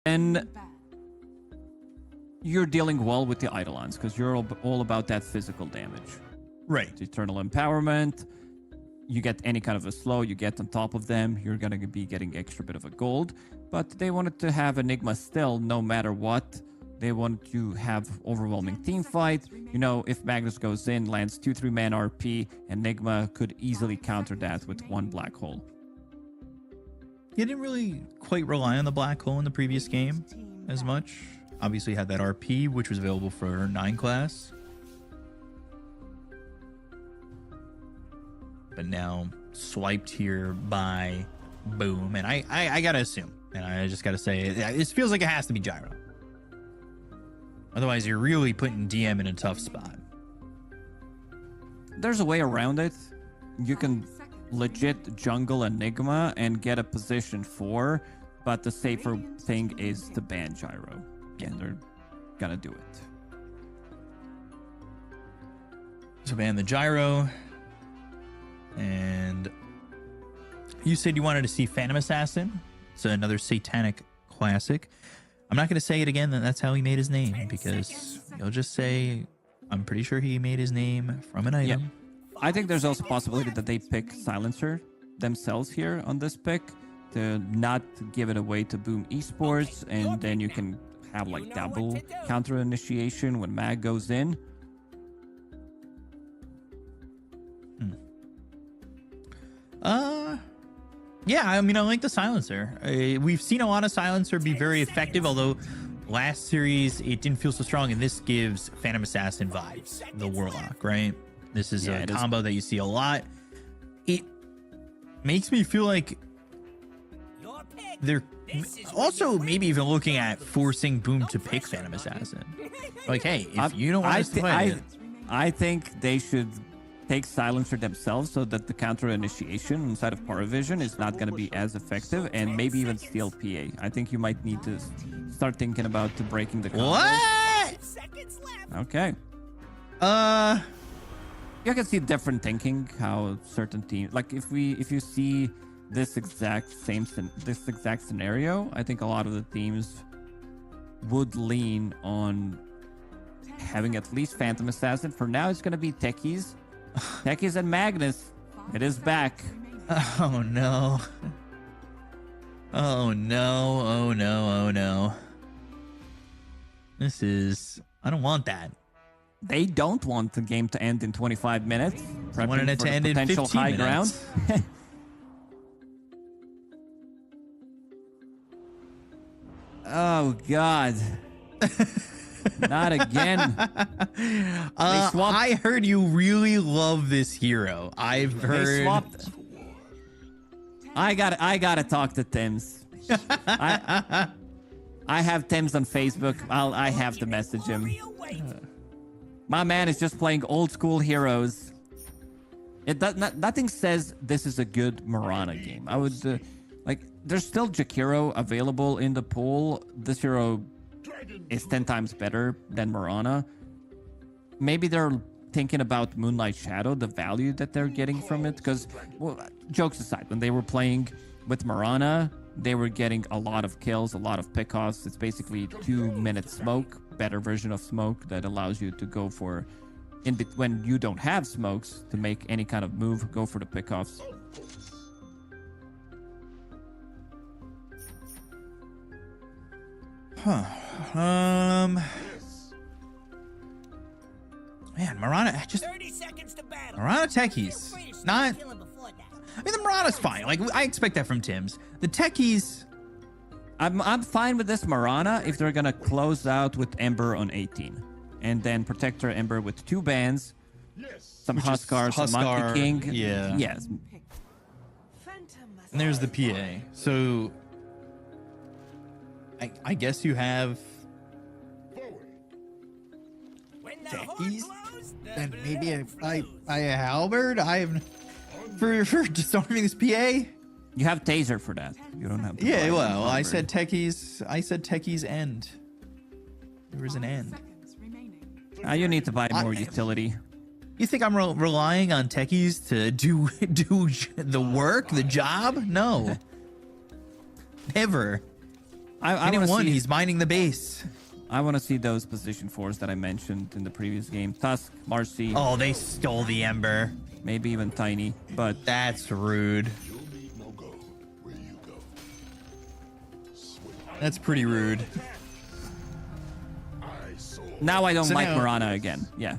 S7: And you're dealing well with the Eidolons because you're all about that physical damage.
S8: Right.
S7: It's eternal empowerment. You get any kind of a slow, you get on top of them, you're going to be getting extra bit of a gold. But they wanted to have Enigma still, no matter what. They wanted to have overwhelming team fight. You know, if Magnus goes in, lands 2-3 man RP, Enigma could easily counter that with one black hole.
S8: You didn't really quite rely on the black hole in the previous game as much. Obviously had that RP, which was available for 9 class. But now swiped here by Boom. And I gotta assume, and I just gotta say, it feels like it has to be Gyro. Otherwise, you're really putting DM in a tough spot.
S7: There's a way around it. You can legit jungle Enigma and get a position 4, but the safer thing is to ban Gyro. And they're gonna do it.
S8: So ban the Gyro. And you said you wanted to see Phantom Assassin. It's another satanic classic. I'm not going to say it again that that's how he made his name, because you'll just say, I'm pretty sure he made his name from an item.
S7: Yeah. I think there's also a possibility that they pick Silencer themselves here on this pick to not give it away to Boom Esports, and then you can have like double counter initiation when Mag goes in.
S8: Yeah, I mean, I like the Silencer. We've seen a lot of Silencer be very effective, although last series it didn't feel so strong, and this gives Phantom Assassin vibes, the Warlock, right? This is a combo that you see a lot. It makes me feel like they're also maybe even looking at forcing Boom to pick Phantom Assassin. Like, hey, if you don't want us to play it,
S7: I think they should take Silencer themselves so that the counter initiation inside of Paravision is not going to be as effective, and maybe even steal PA. I think you might need to start thinking about breaking the combo.
S8: What?
S7: Okay. You can see different thinking how certain teams, like if you see this exact scenario, I think a lot of the teams would lean on having at least Phantom Assassin. For now, it's going to be Techies. Techies and Magnus. It is back.
S8: Oh no. Oh no. Oh no. Oh no. This is... I don't want that.
S7: They don't want the game to end in 25 minutes.
S8: I wanted it to end in 15
S7: high
S8: minutes.
S7: Ground. Oh God. Not again.
S8: I heard you really love this hero. I've heard.
S7: I gotta talk to Tim's. I have Tim's on Facebook. I have to message him. My man is just playing old school heroes. It does nothing says this is a good Marana game. I would like. There's still Jakiro available in the pool. This hero is 10 times better than Marana. Maybe they're thinking about Moonlight Shadow, the value that they're getting from it. Because, well, jokes aside, when they were playing with Marana, they were getting a lot of kills, a lot of pickoffs. It's basically 2-minute smoke, better version of smoke that allows you to go for, when you don't have smokes, to make any kind of move, go for the pickoffs.
S8: Huh. Man, Marana just
S1: 30 seconds to battle.
S8: Marana Techies. Not. I mean, the Marana's fine. Like, I expect that from Tim's. The Techies.
S7: I'm fine with this Marana if they're gonna close out with Ember on 18, and then Protector Ember with 2 bans, some Huskar, some Monkey King.
S8: Yeah.
S7: Yes.
S8: And there's the PA. So I guess you have Techies, and maybe a halberd. I have for disarming this PA.
S7: You have Taser for that. You don't have. To
S8: Yeah, well, I said Techies. I said Techies end. There was an end.
S7: You need to buy more utility.
S8: You think I'm relying on Techies to do the work, the job? No, never.
S7: I
S8: Minute
S7: want to
S8: 1,
S7: see.
S8: he's mining the base.
S7: I want to see those position 4s that I mentioned in the previous game. Tusk, Marcy,
S8: Oh, they stole the Ember.
S7: maybe even Tiny. But
S8: That's rude.
S2: You'll need no go where you go. Swing.
S8: That's pretty rude.
S2: I saw.
S7: now I don't
S8: So
S7: like
S8: now-
S7: Mirana again. Yeah.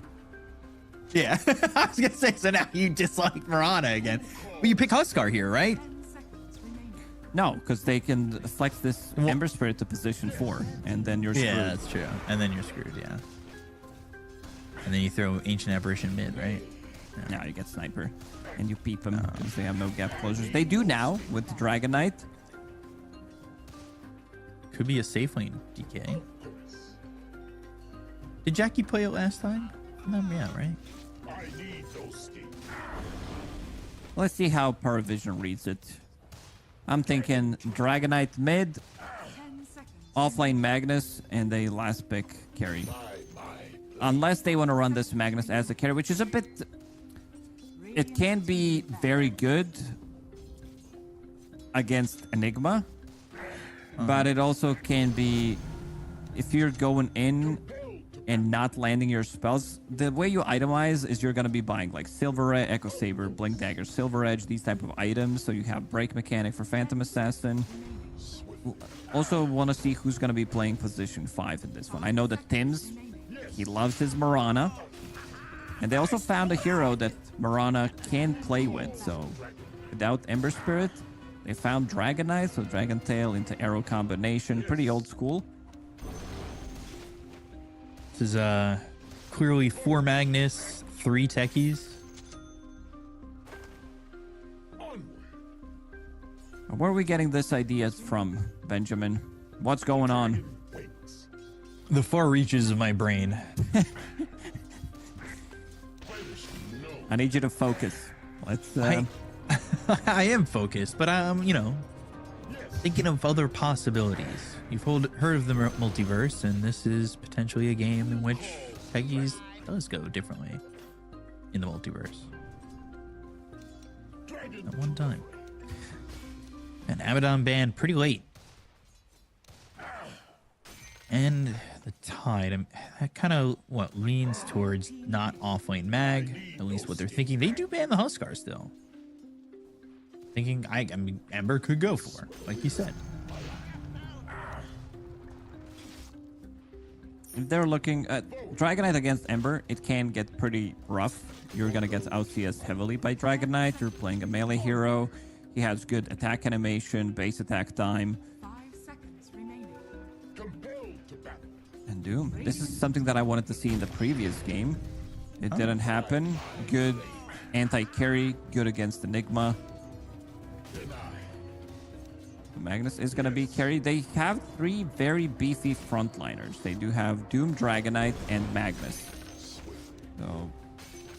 S8: Yeah. I was going to say, so now you dislike Mirana again. But you pick Huskar here, right?
S5: 10 seconds remaining.
S7: No, because they can flex this
S8: Well-
S7: Ember Spirit to position 4, and then you're screwed.
S8: Yeah, that's true. And then you're screwed, yeah. And then you throw Ancient Apparition mid, right?
S7: Now you get Sniper, and you peep them because they have no gap closures. They do now with the Dragon Knight.
S8: Could be a safe lane DK. Did Jackie play it last time? No, yeah, right?
S2: I need those skills.
S7: Let's see how Paravision reads it. I'm thinking Dragon Knight mid,
S5: 10 seconds.
S7: offlane Magnus, and a last pick carry. Unless they want to run this Magnus as a carry, which is a bit... It can be very good against Enigma, but it also can be... If you're going in and not landing your spells, the way you itemize is you're going to be buying like Silver Edge, Echo Saber, Blink Dagger, Silver Edge, these type of items. So you have Break Mechanic for Phantom Assassin. Also want to see who's going to be playing position 5 in this one. I know that Tim's, he loves his Mirana. And they also found a hero that Mirana can play with. So without Ember Spirit, they found Dragon Knight, so Dragon Tail into Arrow combination. Pretty old school.
S8: This is clearly 4 Magnus, 3 Techies.
S7: Where are we getting this ideas from, Benjamin? What's going on?
S8: The far reaches of my brain.
S7: I need you to focus. Let's.
S8: I am focused, but I'm, thinking of other possibilities. You've heard of the multiverse, and this is potentially a game in which Techies does go differently in the multiverse. At one time. And Abaddon banned pretty late. And the Tide, that kind of, leans towards not offlane mag, at least what they're thinking. They do ban the Huskar still. Thinking, I mean, Ember could go for, like you said.
S7: If they're looking at Dragon Knight against Ember, it can get pretty rough. You're gonna get out CS heavily by Dragon Knight. You're playing a melee hero. He has good attack animation, base attack time.
S5: 5 seconds remaining.
S7: And Doom. This is something that I wanted to see in the previous game. It didn't happen. Good anti-carry, good against Enigma. Magnus is going to be carried. They have 3 very beefy frontliners. They do have Doom, Dragon Knight, and Magnus. So,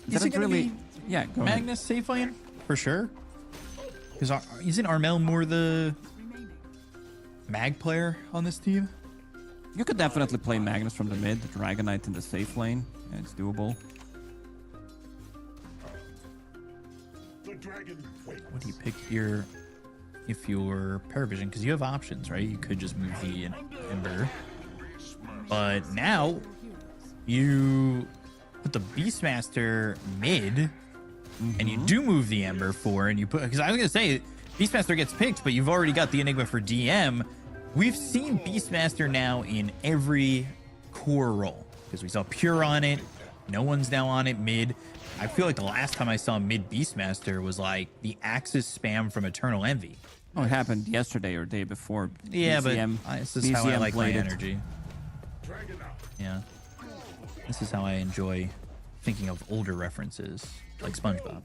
S8: Is it
S7: that's really...
S8: be
S7: Yeah, go ahead.
S8: Magnus safe lane? For sure. Because isn't Armel more the mag player on this team?
S7: You could definitely play Magnus from the mid, Dragon Knight in the safe lane. Yeah, it's doable.
S8: What do you pick here if you're Paravision? Because you have options, right? You could just move the Ember. But now you put the Beastmaster mid, and you do move the Ember 4, and you put... Because I was going to say, Beastmaster gets picked, but you've already got the Enigma for DM. We've seen Beastmaster now in every core role. Because we saw Pure on it. No one's now on it mid. I feel like the last time I saw mid Beastmaster was like the Axis spam from Eternal Envy.
S7: Oh, it happened yesterday or day before.
S8: Yeah,
S7: BZM,
S8: but this is how I like my
S7: played it.
S8: energy. Yeah. This is how I enjoy thinking of older references, like SpongeBob.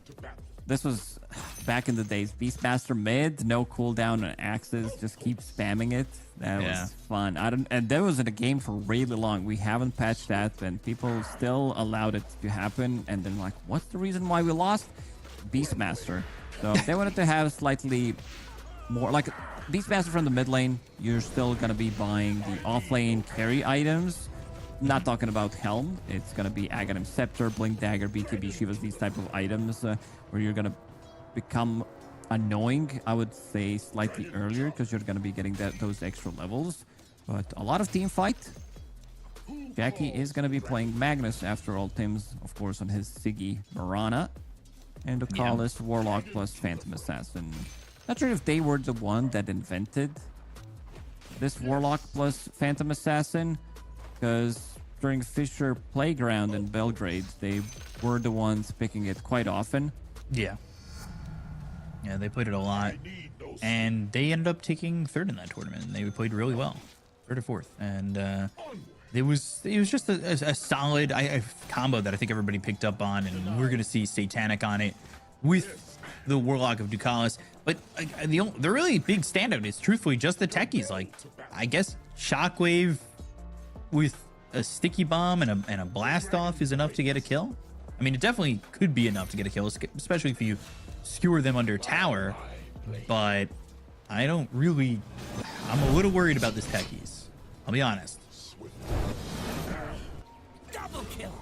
S7: This was back in the days. Beastmaster mid, no cooldown on axes, just keep spamming it. That was fun. And that was in a game for really long. We haven't patched that, and people still allowed it to happen. And then like, what's the reason why we lost? Beastmaster. So if they wanted to have slightly more like Beastmaster from the mid lane, you're still gonna be buying the off lane carry items. Not talking about Helm. It's gonna be Aghanim Scepter, Blink Dagger, BKB Shivas, these type of items where you're gonna become annoying, I would say, slightly earlier, because you're going to be getting those extra levels. But a lot of team fight. Jackie is going to be playing Magnus after all. Tim's, of course, on his Siggy Marana. And the call is Warlock plus Phantom Assassin. Not sure if they were the one that invented this Warlock plus Phantom Assassin, because during Fisher Playground in Belgrade, they were the ones picking it quite often.
S8: Yeah. Yeah, they played it a lot. And they ended up taking third in that tournament. They played really well. Third or fourth. And it was just a solid combo that I think everybody picked up on. And we're going to see Satanic on it with the Warlock of Ducalis. But the really big standout is truthfully just the techies. Like, I guess Shockwave with a sticky bomb and a blast off is enough to get a kill. I mean, it definitely could be enough to get a kill, especially if you skewer them under tower. But I don't really... I'm a little worried about this techies. I'll be honest.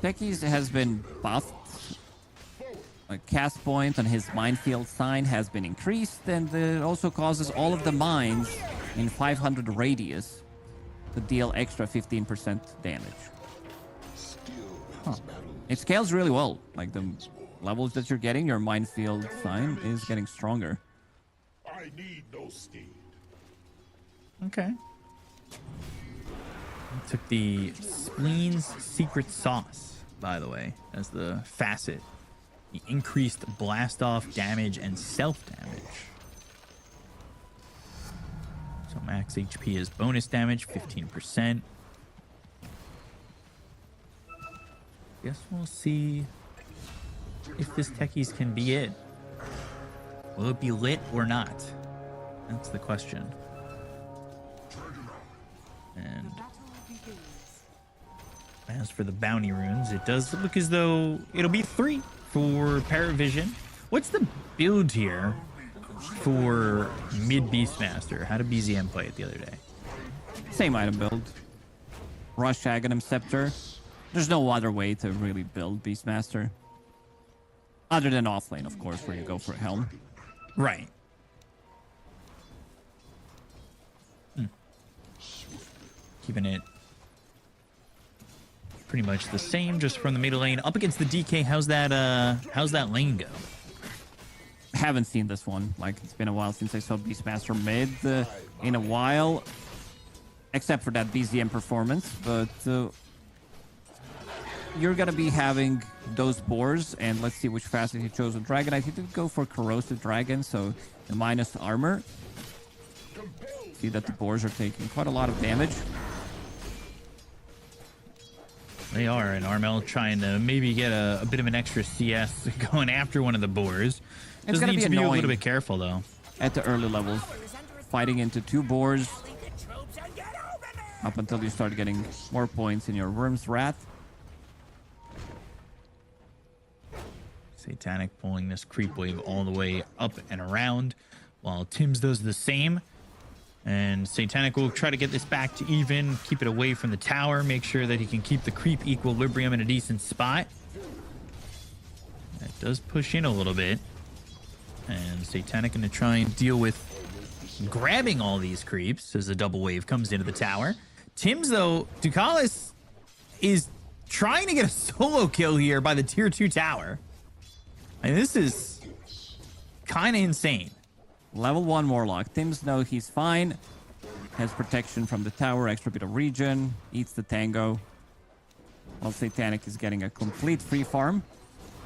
S7: Techies has been buffed. A cast point on his minefield sign has been increased, and it also causes all of the mines in 500 radius to deal extra 15% damage. Huh. It scales really well. Like, the levels that you're getting, your minefield sign is getting stronger.
S2: I need no steed.
S8: Okay. Took the Spleen's Secret Sauce, by the way, as the facet. The increased blast off damage and self damage. So max HP is bonus damage, 15%. Guess we'll see if this techies can be it. Will it be lit or not? That's the question. And as for the bounty runes, it does look as though it'll be 3 for Paravision. What's the build here for mid Beastmaster? How did BZM play it the other day?
S7: Same item build. Rush Aghanim Scepter. There's no other way to really build Beastmaster. Other than offlane, of course, where you go for Helm.
S8: Right. Keeping it pretty much the same, just from the middle lane up against the DK. How's that lane go?
S7: Haven't seen this one. Like, it's been a while since I saw Beastmaster mid in a while, except for that BZM performance. But you're gonna be having those boars, and let's see which facet he chose with Dragon. I think did go for Corrosive Dragon, so the minus armor. See that the boars are taking quite a lot of damage.
S8: They are, and Armel trying to maybe get a bit of an extra CS going after one of the boars.
S7: It's
S8: Just
S7: gonna
S8: needs
S7: be
S8: to be a
S7: annoying
S8: little bit careful, though.
S7: At the early levels, fighting into 2 boars up until you start getting more points in your Worm's Wrath.
S8: Satanic pulling this creep wave all the way up and around, while Tim's does the same. And Satanic will try to get this back to even, keep it away from the tower, make sure that he can keep the creep equilibrium in a decent spot. That does push in a little bit. And Satanic going to try and deal with grabbing all these creeps as the double wave comes into the tower. Tim's, though, Ducalis is trying to get a solo kill here by the tier 2 tower. And this is kind of insane.
S7: Level 1 Warlock. Tim's know he's fine. Has protection from the tower, extra bit of regen, eats the tango. While Satanic is getting a complete free farm.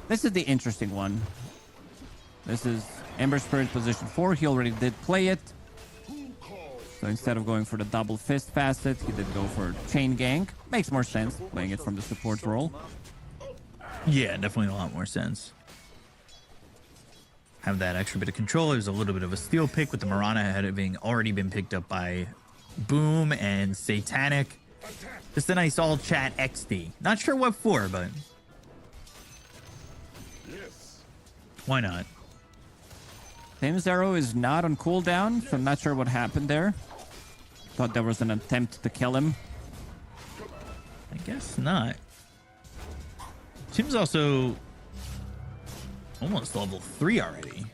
S7: This is the interesting one. This is Ember Spirit position 4. He already did play it. So instead of going for the double fist facet, he did go for chain gank. Makes more sense playing it from the support role.
S8: Yeah, definitely a lot more sense. Have that extra bit of control. There's a little bit of a steal pick with the Marana having already been picked up by Boom and Satanic. Just a nice all chat XD. Not sure what for, but why not?
S7: Tim's arrow is not on cooldown, so I'm not sure what happened there. Thought there was an attempt to kill him.
S8: I guess not. Tim's also almost level 3 already.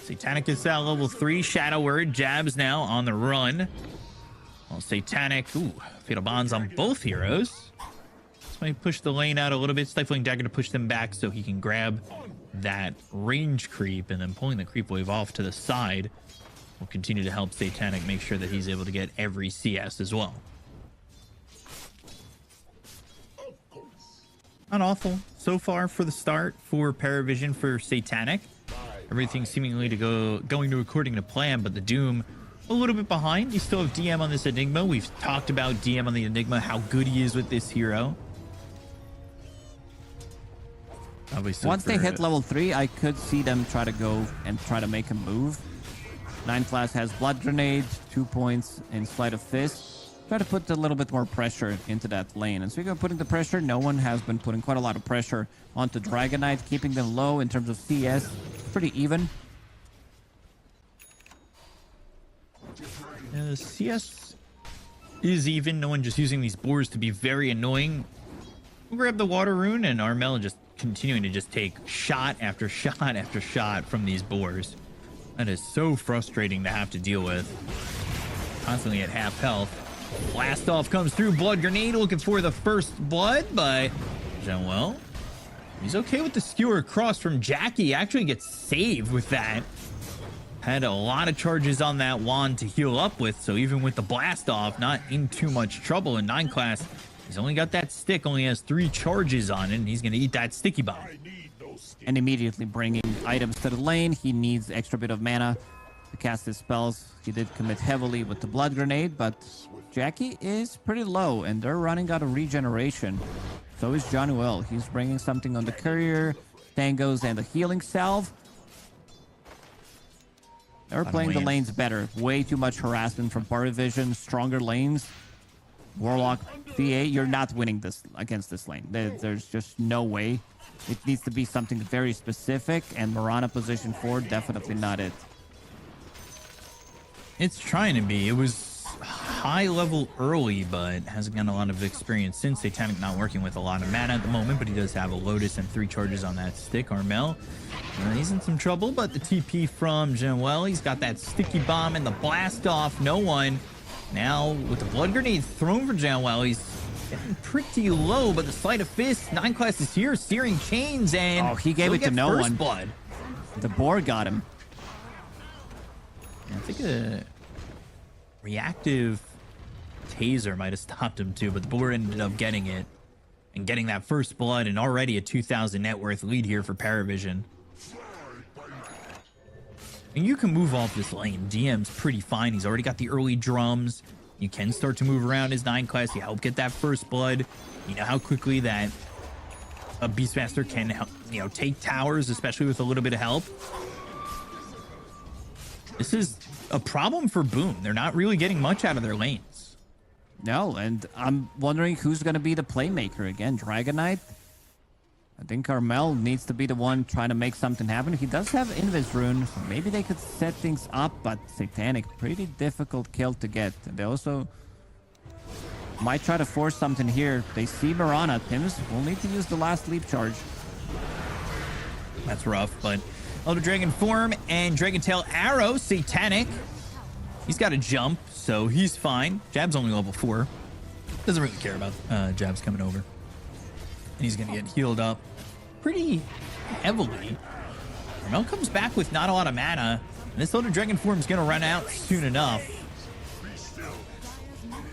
S8: Satanic is at level 3. Shadow Word. Jabs now on the run. Well, Satanic. Ooh, Fatal Bonds on both heroes. That's why he pushed the lane out a little bit. Stifling Dagger to push them back so he can grab that range creep, and then pulling the creep wave off to the side will continue to help Satanic make sure that he's able to get every CS as well. Not awful so far for the start for Paravision for Satanic. Everything seemingly going to according to plan, but the Doom a little bit behind. You still have DM on this Enigma. We've talked about DM on the Enigma, how good he is with this hero. Obviously,
S7: once they hit level 3, I could see them try to go and try to make a move. 9 class has Blood Grenade, 2 points in Sleight of Fist. Try to put a little bit more pressure into that lane. And speaking of putting the pressure, no one has been putting quite a lot of pressure onto Dragon Knight, keeping them low in terms of CS. Pretty even.
S8: CS is even. No one just using these boars to be very annoying. We'll grab the Water Rune, and Armel just continuing to just take shot after shot after shot from these boars. That is so frustrating to have to deal with. Constantly at half health. Blast off comes through. Blood Grenade looking for the first blood by Jean-Well. He's okay with the skewer across from Jackie. Actually gets saved with that. Had a lot of charges on that wand to heal up with, so even with the blast off, not in too much trouble. In 9 class, he's only got that stick, only has 3 charges on it, and he's going to eat that sticky bomb.
S7: And immediately bringing items to the lane. He needs extra bit of mana to cast his spells. He did commit heavily with the Blood Grenade, but Jackie is pretty low, and they're running out of regeneration. So is Johnny Well. He's bringing something on the courier, Tangos, and the healing salve. They're playing the lanes better. Way too much harassment from Paravision. Stronger lanes. Warlock, VA, you're not winning this against this lane. There's just no way. It needs to be something very specific, and Mirana position 4, definitely not it.
S8: It's trying to be. It was high level early, but hasn't gotten a lot of experience since. Satanic not working with a lot of mana at the moment, but he does have a Lotus and 3 charges on that stick. Armel, he's in some trouble, but the TP from Jean-Well, he's got that sticky bomb and the blast off. No one. Now, with the Blood Grenade thrown for Jean-Well, he's getting pretty low, but the Sleight of Fist, 9 class is here, Searing Chains, and
S7: oh, he gave it to no one.
S8: Blood.
S7: The boar got him.
S8: I think a reactive taser might have stopped him too, but the boar ended up getting it and getting that first blood, and already a 2,000 net worth lead here for Paravision. And you can move off this lane. DM's pretty fine. He's already got the early drums. You can start to move around his 9 class. You help get that first blood. You know how quickly that a Beastmaster can help, take towers, especially with a little bit of help. This is a problem for Boom. They're not really getting much out of their lanes.
S7: No, and I'm wondering who's going to be the playmaker again. Dragon Knight? I think Carmel needs to be the one trying to make something happen. He does have Invis Rune, so maybe they could set things up, but Satanic, pretty difficult kill to get. They also might try to force something here. They see Mirana. Tims will need to use the last leap charge.
S8: That's rough, but Elder Dragon form and Dragon Tail arrow. Satanic, he's got a jump, so he's fine. Jab's only level 4. Doesn't really care about Jab's coming over. And he's gonna get healed up pretty heavily. Mel comes back with not a lot of mana, and this Elder Dragon form is gonna run out soon enough.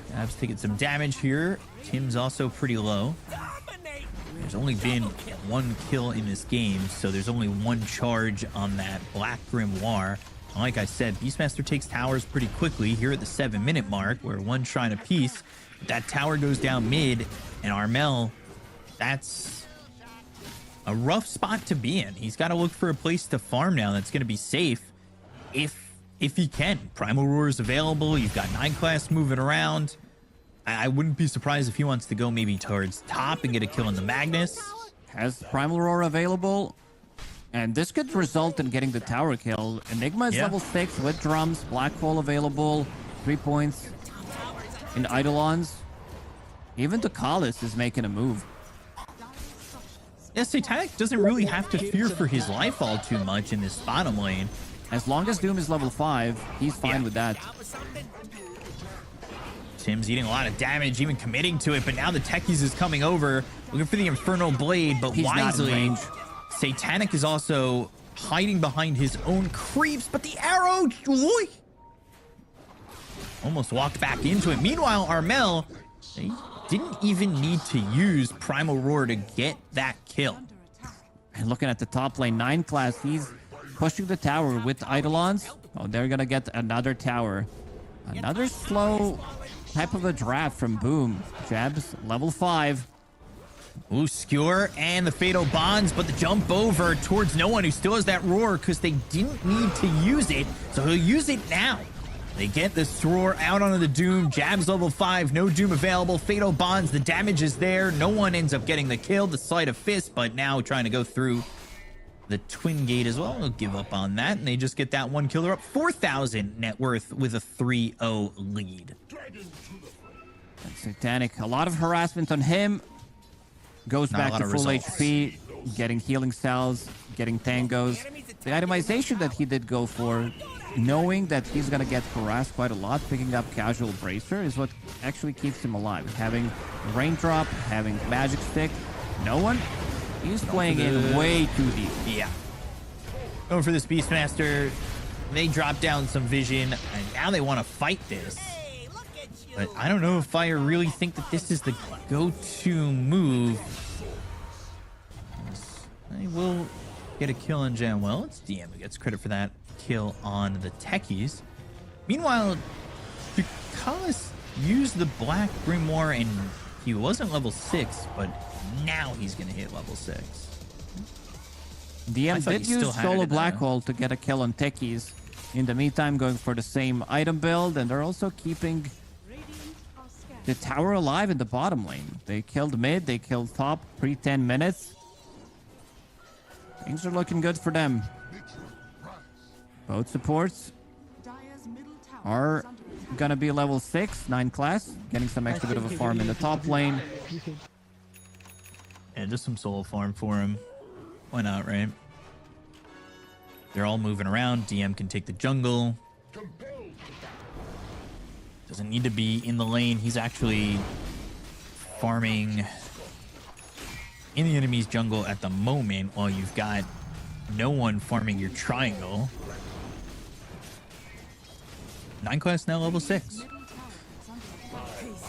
S8: Jab's taking some damage here. Tim's also pretty low. There's only been 1 kill in this game, so there's only 1 charge on that Black Grimoire. Like I said, Beastmaster takes towers pretty quickly here at the 7-minute mark, where 1 shrine apiece. That tower goes down mid, and Armel, that's a rough spot to be in. He's got to look for a place to farm now that's going to be safe, if he can. Primal Roar is available. You've got 9 class moving around. I wouldn't be surprised if he wants to go maybe towards top and get a kill on the Magnus.
S7: Has Primal Roar available, and this could result in getting the tower kill. Enigma is level 6 with drums. Black Hole available. 3 points in Eidolons. Even the Kalis is making a move.
S8: Yeah, Satanic doesn't really have to fear for his life all too much in this bottom lane.
S7: As long as Doom is level 5, he's fine with that.
S8: Tim's eating a lot of damage, even committing to it, but now the Techies is coming over, looking for the Infernal Blade, but
S7: He's not in
S8: wisely,
S7: range.
S8: Satanic is also hiding behind his own creeps, but the arrow, oy, almost walked back into it. Meanwhile, Armel, they didn't even need to use Primal Roar to get that kill.
S7: And looking at the top lane, 9 class, he's pushing the tower with Eidolons. Oh, they're gonna get another tower. Another slow type of a draft from Boom. Jabs, level 5.
S8: Ooh, Skewer and the Fatal Bonds, but the jump over towards no one who still has that roar because they didn't need to use it, so he'll use it now. They get this roar out onto the Doom. Jabs level 5, no Doom available. Fatal Bonds, the damage is there. No one ends up getting the kill. The Sleight of Fist, but now trying to go through the Twin Gate as well. They'll give up on that, and they just get that one killer up. 4,000 net worth with a 3-0 lead.
S7: And Satanic, a lot of harassment on him. Goes
S8: Not a
S7: back
S8: lot
S7: to
S8: of
S7: full
S8: results.
S7: HP, getting healing cells, getting tangos. The itemization that he did go for, knowing that he's going to get harassed quite a lot, picking up Casual Bracer is what actually keeps him alive. Having Raindrop, having Magic Stick, no one, he's playing in way too deep.
S8: Yeah. Going for this Beastmaster. They drop down some vision, and now they want to fight this. But I don't know if I really think that this is the go-to move. They will get a kill on Janwell. It's DM who gets credit for that kill on the Techies. Meanwhile, Ducalis used the Black Grimoire, and he wasn't level 6, but now he's going to hit level 6.
S7: DM
S8: thought
S7: did
S8: you still
S7: use
S8: had it
S7: Solo
S8: in
S7: Black
S8: there.
S7: Hole to get a kill on Techies. In the meantime, going for the same item build, and they're also keeping the tower alive in the bottom lane. They killed mid, they killed top, pre-10 minutes. Things are looking good for them. Both supports
S5: Dire's middle tower
S7: are
S5: is under attack.
S7: gonna be level 6, 9 class, getting some extra bit of a farm in the top lane.
S8: And just some solo farm for him. Why not, right? They're all moving around. DM can take the jungle. Doesn't need to be in the lane. He's actually farming in the enemy's jungle at the moment while you've got no one farming your triangle. 9 class now level 6.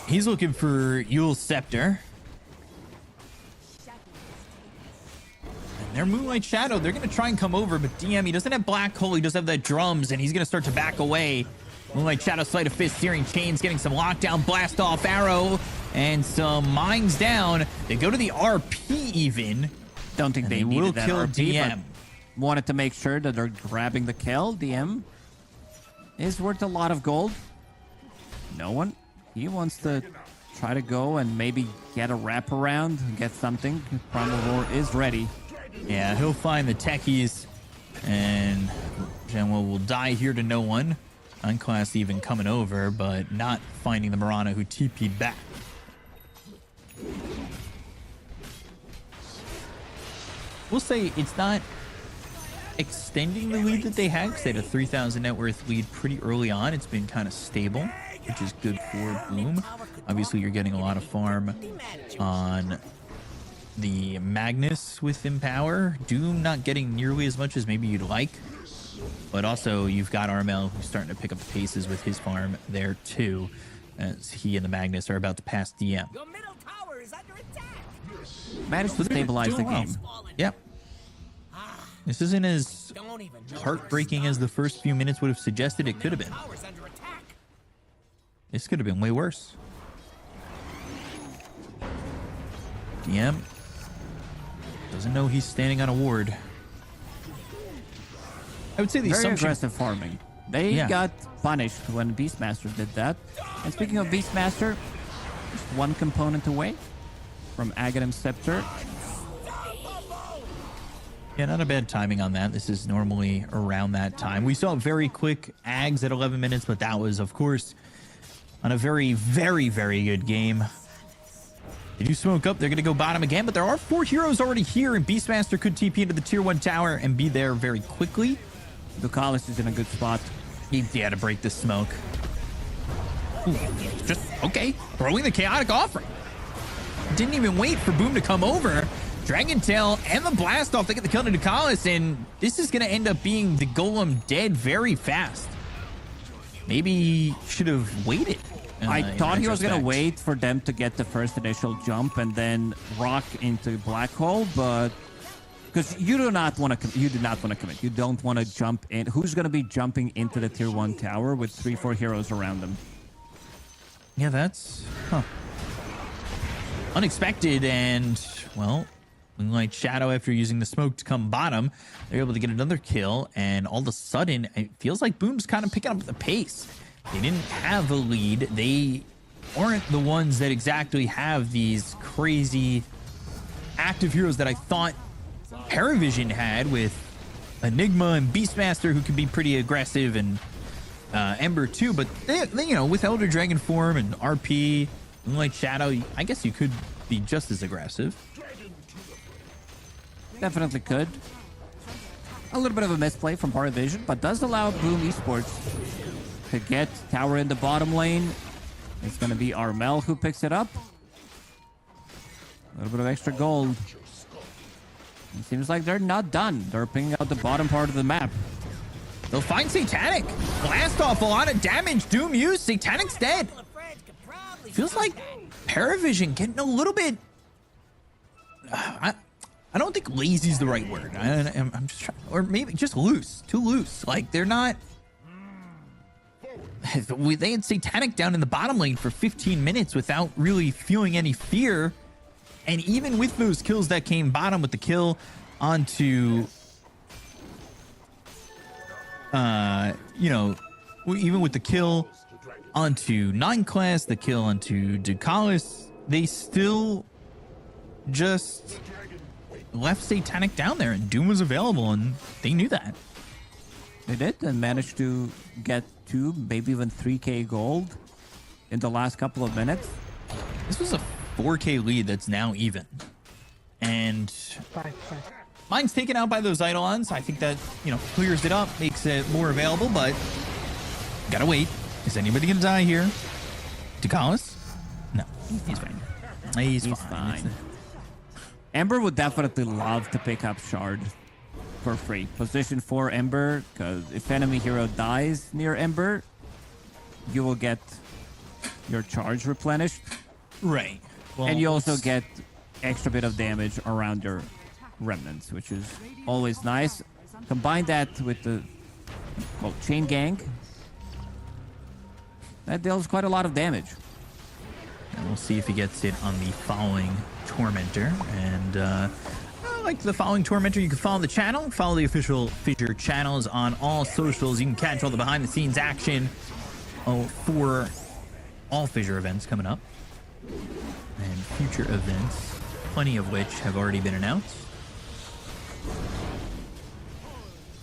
S8: He's looking for Yule's Scepter. And they're Moonlight Shadow. They're going to try and come over, but DM, he doesn't have Black Hole. He does have the drums, and he's going to start to back away. Moonlight Shadow, Sleight of Fist, Searing Chains, getting some lockdown, blast off arrow, and some mines down. They go to the RP even.
S7: Don't think
S8: And
S7: they
S8: they
S7: needed
S8: will
S7: that
S8: kill
S7: RP, but
S8: DM.
S7: wanted to make sure that they're grabbing the kill. DM is worth a lot of gold. No one. He wants to try to go and maybe get a wraparound and get something. Primal Roar is ready.
S8: Yeah, he'll find the Techies, and Janwell will die here to no one. Unclass even coming over, but not finding the Mirana who TP'd back. We'll say it's not extending the lead that they had, because they had a 3,000 net worth lead pretty early on. It's been kind of stable, which is good for Boom. Obviously, you're getting a lot of farm on the Magnus with Empower. Doom not getting nearly as much as maybe you'd like. But also, you've got Armel who's starting to pick up the paces with his farm there too, as he and the Magnus are about to pass DM.
S1: Your middle tower is under attack.
S7: Managed to stabilize the
S8: Doing well.
S7: game.
S8: Yep. This isn't as
S1: Don't even know
S8: heartbreaking as the first few minutes would have suggested it could have been.
S1: tower's under attack.
S8: This could have been way worse. DM doesn't know he's standing on a ward. I would say the
S7: Very
S8: assumption.
S7: aggressive farming. They
S8: Yeah.
S7: got punished when Beastmaster did that. And speaking of Beastmaster, just one component away from Aghanim Scepter.
S8: Yeah, not a bad timing on that. This is normally around that time. We saw very quick Ags at 11 minutes, but that was, of course, on a very, very, very good game. They do smoke up. They're going to go bottom again, but there are 4 heroes already here, and Beastmaster could TP into the tier 1 tower and be there very quickly.
S7: Ducalis is in a good spot.
S8: He had to break the smoke. Ooh, just, okay. Throwing the chaotic offer. Didn't even wait for Boom to come over. Dragon Tail and the blast off. They get the kill to Ducalis, and this is going to end up being the golem dead very fast. Maybe he should have waited.
S7: I thought he was going to wait for them to get the first initial jump and then rock into Black Hole, but because you do not want to commit. You don't want to jump in. Who's going to be jumping into the tier 1 tower with 3-4 heroes around them?
S8: Yeah, that's unexpected, and well, Moonlight Shadow, after using the smoke to come bottom, they're able to get another kill, and all of a sudden, it feels like Boom's kind of picking up the pace. They didn't have a lead. They aren't the ones that exactly have these crazy active heroes that I thought Paravision had, with Enigma and Beastmaster, who can be pretty aggressive, and Ember too. But they, you know, with Elder Dragon form and RP, Moonlight Shadow, I guess you could be just as aggressive.
S7: Definitely could. A little bit of a misplay from Paravision, but does allow Boom Esports to get tower in the bottom lane. It's going to be Armel who picks it up. A little bit of extra gold. It seems like they're not done. They're picking out the bottom part of the map.
S8: They'll find Satanic. Blast off, a lot of damage. Doom used. Satanic's dead. Feels like Paravision getting a little bit... I don't think lazy is the right word. I'm just trying... Or maybe just loose. Too loose. Like, they're not... They had Satanic down in the bottom lane for 15 minutes without really feeling any fear. And even with those kills that came bottom, with the kill onto... you know, even with the kill onto 9 class, the kill onto Ducalis, they still just left Satanic down there, and Doom was available, and they knew that.
S7: They did, and managed to get 2, maybe even 3k gold in the last couple of minutes.
S8: This was a 4k lead that's now even. And mine's taken out by those Eidolons. I think that, you know, clears it up, makes it more available, but gotta wait. Is anybody gonna die here? Ducalis? No, he's fine. He's fine.
S7: Ember would definitely love to pick up Shard for free. Position 4 Ember, because if enemy hero dies near Ember, you will get your charge replenished.
S8: Right. Well,
S7: and you also get extra bit of damage around your remnants, which is always nice. Combine that with the chain gang. That deals quite a lot of damage.
S8: And we'll see if he gets it on the following Tormentor. And like the following Tormentor, you can follow the channel, follow the official Fissure channels on all socials. You can catch all the behind the scenes action for all Fissure events coming up and future events, plenty of which have already been announced.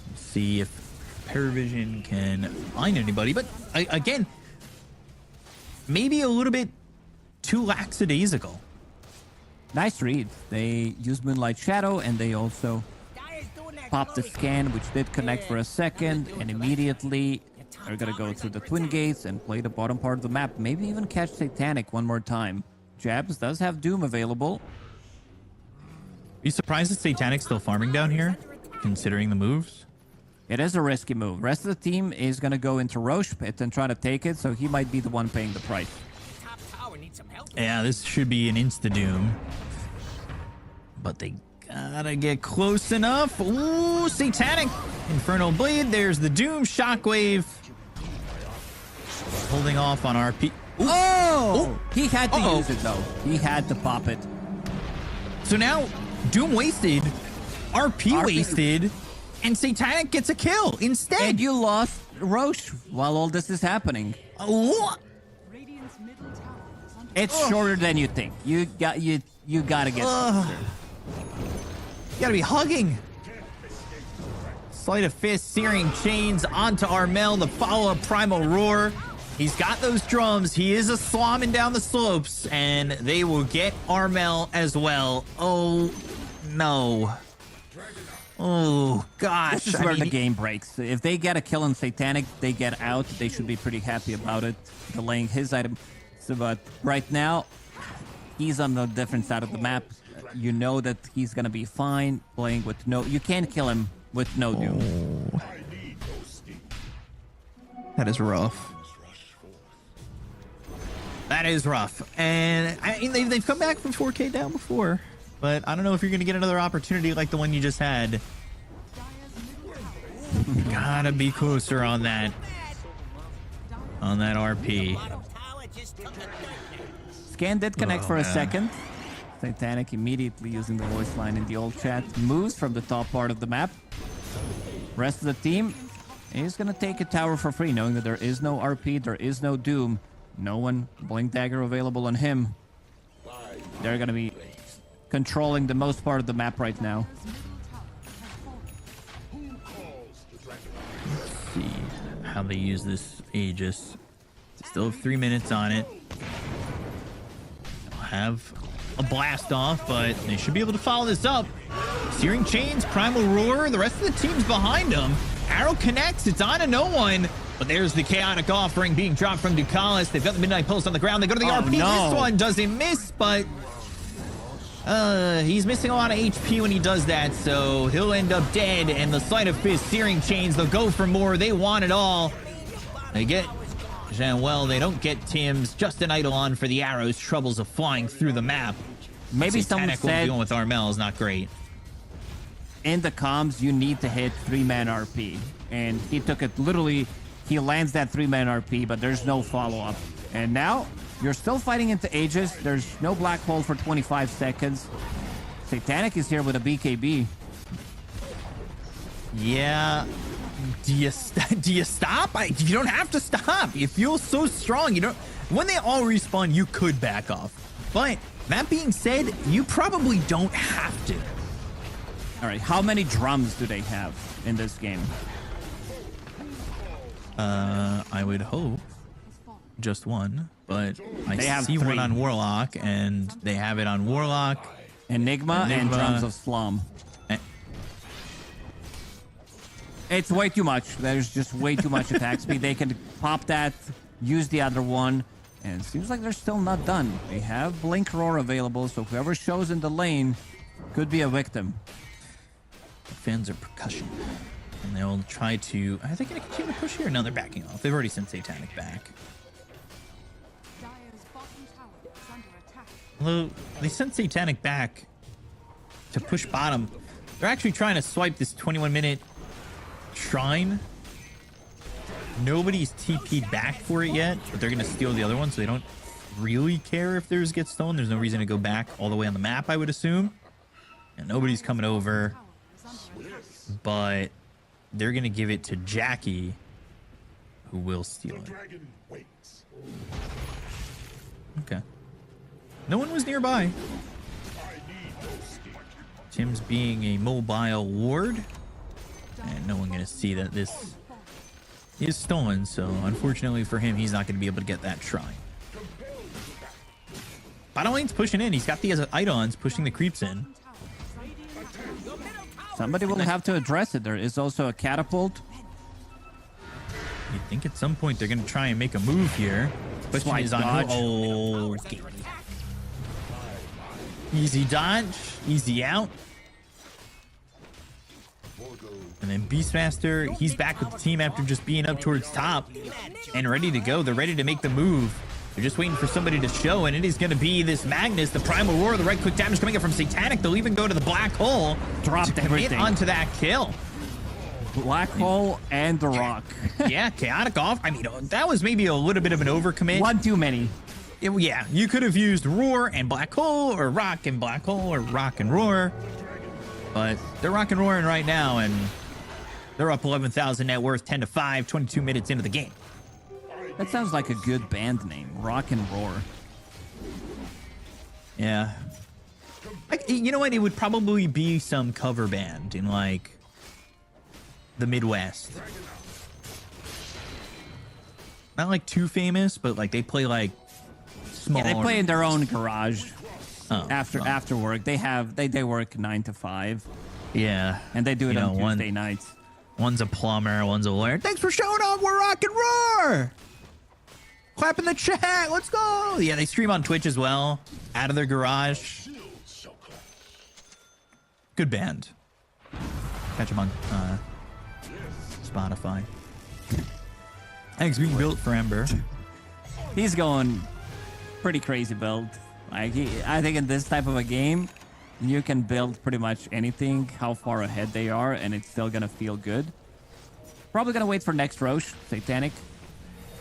S8: Let's see if Paravision can find anybody, but again, maybe a little bit too lackadaisical.
S7: Nice read. They used Moonlight Shadow, and they also popped the scan, which did connect for a second, and immediately they're gonna go through the Twin Gates and play the bottom part of the map. Maybe even catch Satanic one more time. Jabs does have Doom available.
S8: Are you surprised that Satanic's still farming down here, considering the moves?
S7: It is a risky move. Rest of the team is gonna go into Roche Pit and try to take it, so he might be the one paying the price.
S8: Yeah, this should be an insta-doom. But they gotta get close enough. Ooh, Satanic! Infernal Blade, there's the Doom. Shockwave. Holding off on RP. Ooh.
S7: Oh! He had to use it, though. He had to pop it.
S8: So now, Doom wasted, RP wasted, and Satanic gets a kill instead.
S7: And you lost Roche while all this is happening.
S8: What?
S7: It's shorter than you think. You gotta get closer.
S8: You gotta be hugging. Sleight of Fist, Searing Chains onto Armel, the follow-up Primal Roar. He's got those drums. He is a slomming down the slopes, and they will get Armel as well. Oh, no. Oh, gosh.
S7: This is where the game breaks. If they get a kill on Satanic, they get out. They should be pretty happy about it, delaying his item. So, but right now, he's on the different side of the map. You know that he's going to be fine playing with no... You can't kill him with no Doom.
S8: Oh. That is rough. That is rough. And they've come back from 4K down before. But I don't know if you're going to get another opportunity like the one you just had. Gotta be closer on that. On that RP.
S7: Scan did connect for a second. Satanic immediately using the voice line in the old chat. Moves from the top part of the map. Rest of the team is going to take a tower for free, knowing that there is no RP, there is no Doom. No one Blink Dagger available on him. They're going to be controlling the most part of the map right now.
S8: Let's see how they use this Aegis. Still have 3 minutes on it. They'll have a blast off, but they should be able to follow this up. Searing Chains, Primal Roar, the rest of the team's behind them. Arrow connects, it's on to no one. But there's the Chaotic Offering being dropped from Ducalis. They've got the Midnight Pulse on the ground. They go to the RP.
S7: No.
S8: This one doesn't miss, but he's missing a lot of HP when he does that, so he'll end up dead. And the Sleight of Fist, Searing Chains, they'll go for more. They want it all. They get Janwell. They don't get Tim's. Just an Eidolon for the arrows. Troubles of flying through the map.
S7: Maybe someone said
S8: dealing with Armel is not great.
S7: in the comms you need to hit 3-man RP, and he took it literally. He lands that 3-man RP, but there's no follow-up. And now you're still fighting into Aegis. There's no black hole for 25 seconds. Satanic is here with a BKB.
S8: Yeah. Do you stop? You don't have to stop. You feel so strong. You don't. When they all respawn, you could back off. But that being said, you probably don't have to.
S7: All right. How many drums do they have in this game?
S8: I would hope just one, but I
S7: have
S8: see
S7: 3.
S8: one on Warlock, and they have it on Warlock.
S7: Enigma and Drums of Slum. It's way too much. There's just way too much attack speed. They can pop that, use the other one, and it seems like they're still not done. They have Blink Roar available, so whoever shows in the lane could be a victim.
S8: Fans are percussion, and they'll try to... Are they going to continue to push here? No, they're backing off. They've already sent Satanic back. Although they sent Satanic back to push bottom, they're actually trying to swipe this 21-minute shrine. Nobody's TP'd back for it yet, but they're going to steal the other one, so they don't really care if theirs gets stolen. There's no reason to go back all the way on the map, I would assume. And nobody's coming over, but they're going to give it to Jackie, who will steal it. Okay. No one was nearby. Tim's being a mobile ward, and no one going to see that this is stolen, so unfortunately for him, he's not going to be able to get that shrine. Bottom lane's pushing in. He's got the Eidolons pushing the creeps in.
S7: Somebody will have to address it. There is also a catapult.
S8: You think at some point they're going to try and make a move here. Question is on who. Oh, okay. Easy dodge, easy out. And then Beastmaster, he's back with the team after just being up towards top and ready to go. They're ready to make the move. They're just waiting for somebody to show, and it is going to be this Magnus, the Primal Roar, the right click damage coming in from Satanic. They'll even go to the Black Hole.
S7: Dropped everything.
S8: Onto that kill.
S7: Black Hole and the Rock.
S8: Yeah, Chaotic off. I mean, that was maybe a little bit of an overcommit.
S7: One too many.
S8: Yeah, you could have used Roar and Black Hole, or Rock and Black Hole, or Rock and Roar. But they're Rock and Roaring right now, and they're up 11,000 net worth, 10-5, 22 minutes into the game.
S7: That sounds like a good band name, Rock and Roar.
S8: Yeah. You know what? It would probably be some cover band in, like, the Midwest. Not, like, too famous, but, like, they play, like, small.
S7: Yeah, they play in their own garage after work. They work 9 to 5.
S8: Yeah.
S7: And they do it
S8: You
S7: on
S8: know,
S7: Tuesday nights.
S8: One's a plumber, one's a lawyer. Thanks for showing up. We're rock and roar. Clap in the chat. Let's go. Yeah, they stream on Twitch as well. Out of their garage. Good band. Catch them on Spotify. Thanks, being built for Ember.
S7: He's going pretty crazy build. Like I think in this type of a game, you can build pretty much anything, how far ahead they are, and it's still gonna feel good. Probably gonna wait for next Roche, Satanic.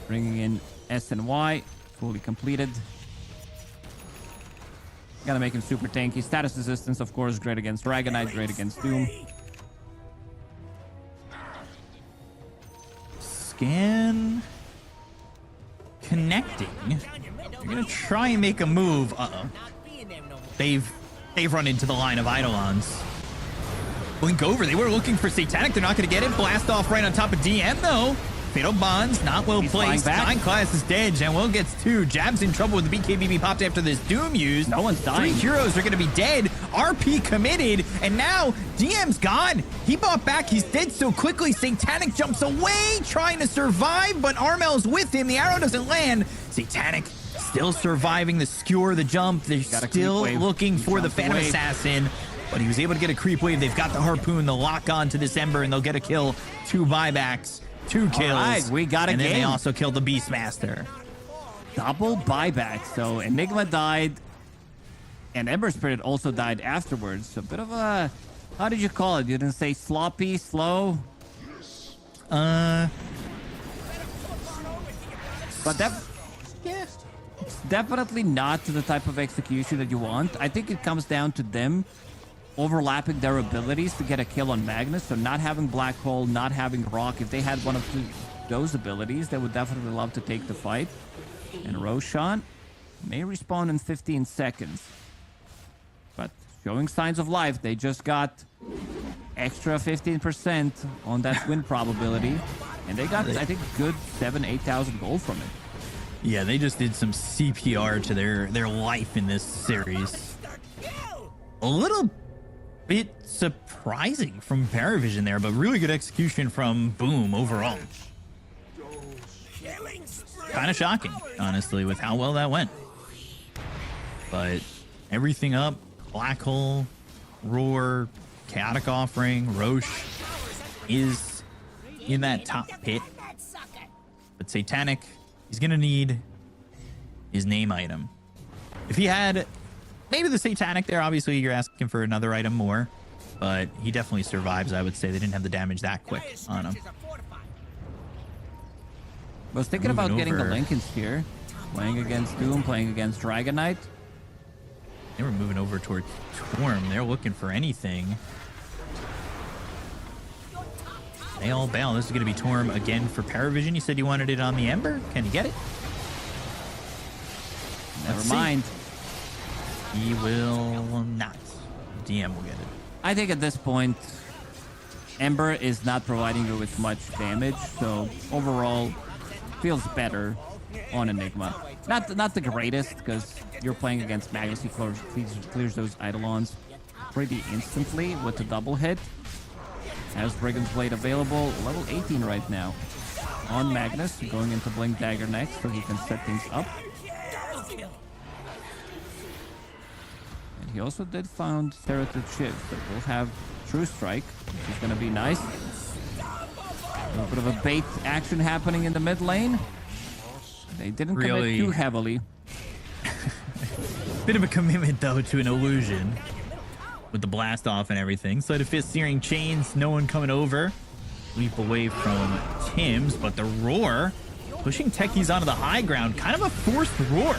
S7: Bringing in S and Y, fully completed. Gotta make him super tanky. Status resistance, of course, great against Dragonite, great against Doom.
S8: Scan. Connecting. You're gonna try and make a move. Uh-oh. They've run into the line of Eidolons. Blink over. They were looking for Satanic. They're not gonna get it. Blast off right on top of DM though. Fatal Bonds, not well placed. 9 class is dead. Janwell gets 2. Jab's in trouble with the BKB popped after this Doom used.
S7: No one's dying.
S8: 3 heroes are going to be dead. RP committed. And now DM's gone. He bought back. He's dead so quickly. Satanic jumps away, trying to survive, but Armel's with him. The arrow doesn't land. Satanic still surviving the skewer, the jump. They're still looking for the Phantom Assassin. But he was able to get a creep wave. They've got the harpoon. They'll lock on to this Ember, and they'll get a kill. 2 buybacks. 2 kills. All right,
S7: we got a
S8: and
S7: game.
S8: then they also killed the Beastmaster.
S7: Double buyback. So Enigma died, and Ember Spirit also died afterwards. So a bit of a, how did you call it? You didn't say sloppy, slow?
S8: But
S7: it's definitely not the type of execution that you want. I think it comes down to them overlapping their abilities to get a kill on Magnus. So not having Black Hole, not having Rock. If they had one of those abilities, they would definitely love to take the fight. And Roshan may respawn in 15 seconds. But showing signs of life. They just got extra 15% on that win probability. And they got, I think, good 7,000-8,000 gold from it.
S8: Yeah, they just did some CPR to their life in this series. A little bit surprising from Paravision there, but really good execution from Boom overall. Kind of shocking, honestly, with how well that went. But everything up, Black Hole, Roar, Chaotic Offering, Roche is in that top pit. But Satanic, he's going to need his name item. If he had maybe the Satanic there, obviously you're asking for another item more. But he definitely survives, I would say. They didn't have the damage that quick on him.
S7: I was thinking about getting the Lincoln Spear. Playing against Doom, playing against Dragonite.
S8: They were moving over toward Torm. They're looking for anything. They all bail. This is going to be Torm again for Paravision. You said you wanted it on the Ember. Can you get it?
S7: Never mind.
S8: He will not. DM will get it.
S7: I think at this point, Ember is not providing you with much damage. So overall, feels better on Enigma. Not the greatest, because you're playing against Magnus. He clears those Eidolons pretty instantly with the double hit. Has Brigand's Blade available, level 18 right now on Magnus, going into Blink Dagger next so he can set things up. And he also did found Serrated Shift, but we'll have True Strike, which is going to be nice. A little bit of a bait action happening in the mid lane. They didn't commit too heavily.
S8: Bit of a commitment, though, to an illusion. With the blast off and everything. Sleight of Fist, Searing Chains, no one coming over. Leap away from Tim's, but the Roar pushing Techies onto the high ground. Kind of a forced Roar.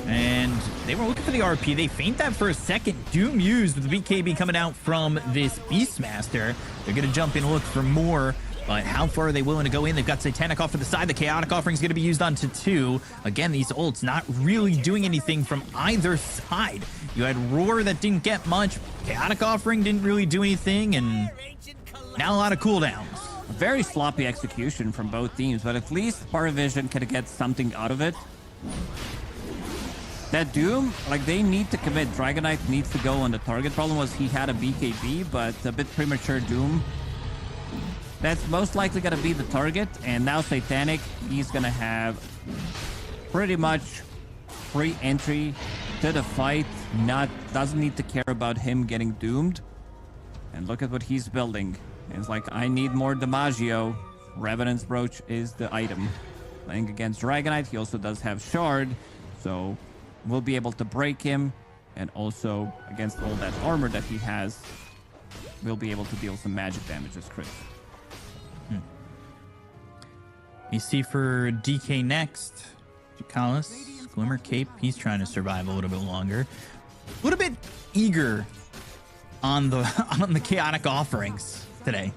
S8: And they were looking for the RP. They feint that for a second. Doom used with the BKB coming out from this Beastmaster. They're going to jump in and look for more. But how far are they willing to go in? They've got Satanic off to the side. The Chaotic Offering is going to be used onto 2. Again, these ults not really doing anything from either side. You had Roar that didn't get much. Chaotic Offering didn't really do anything. And now a lot of cooldowns.
S7: Very sloppy execution from both teams. But at least Paravision can get something out of it. That Doom, like, they need to commit. Dragonite needs to go on the target. Problem was he had a BKB, but a bit premature Doom. That's most likely going to be the target. And now Satanic, he's going to have pretty much free entry to the fight. Doesn't need to care about him getting doomed. And look at what he's building. It's like, I need more Damaggio. Revenant's Brooch is the item. Playing against Dragonite, he also does have Shard. So we'll be able to break him. And also, against all that armor that he has, we'll be able to deal some magic damage as Chris.
S8: You see for DK next. Jakalis, Glimmer Cape. He's trying to survive a little bit longer. A little bit eager on the chaotic offerings today.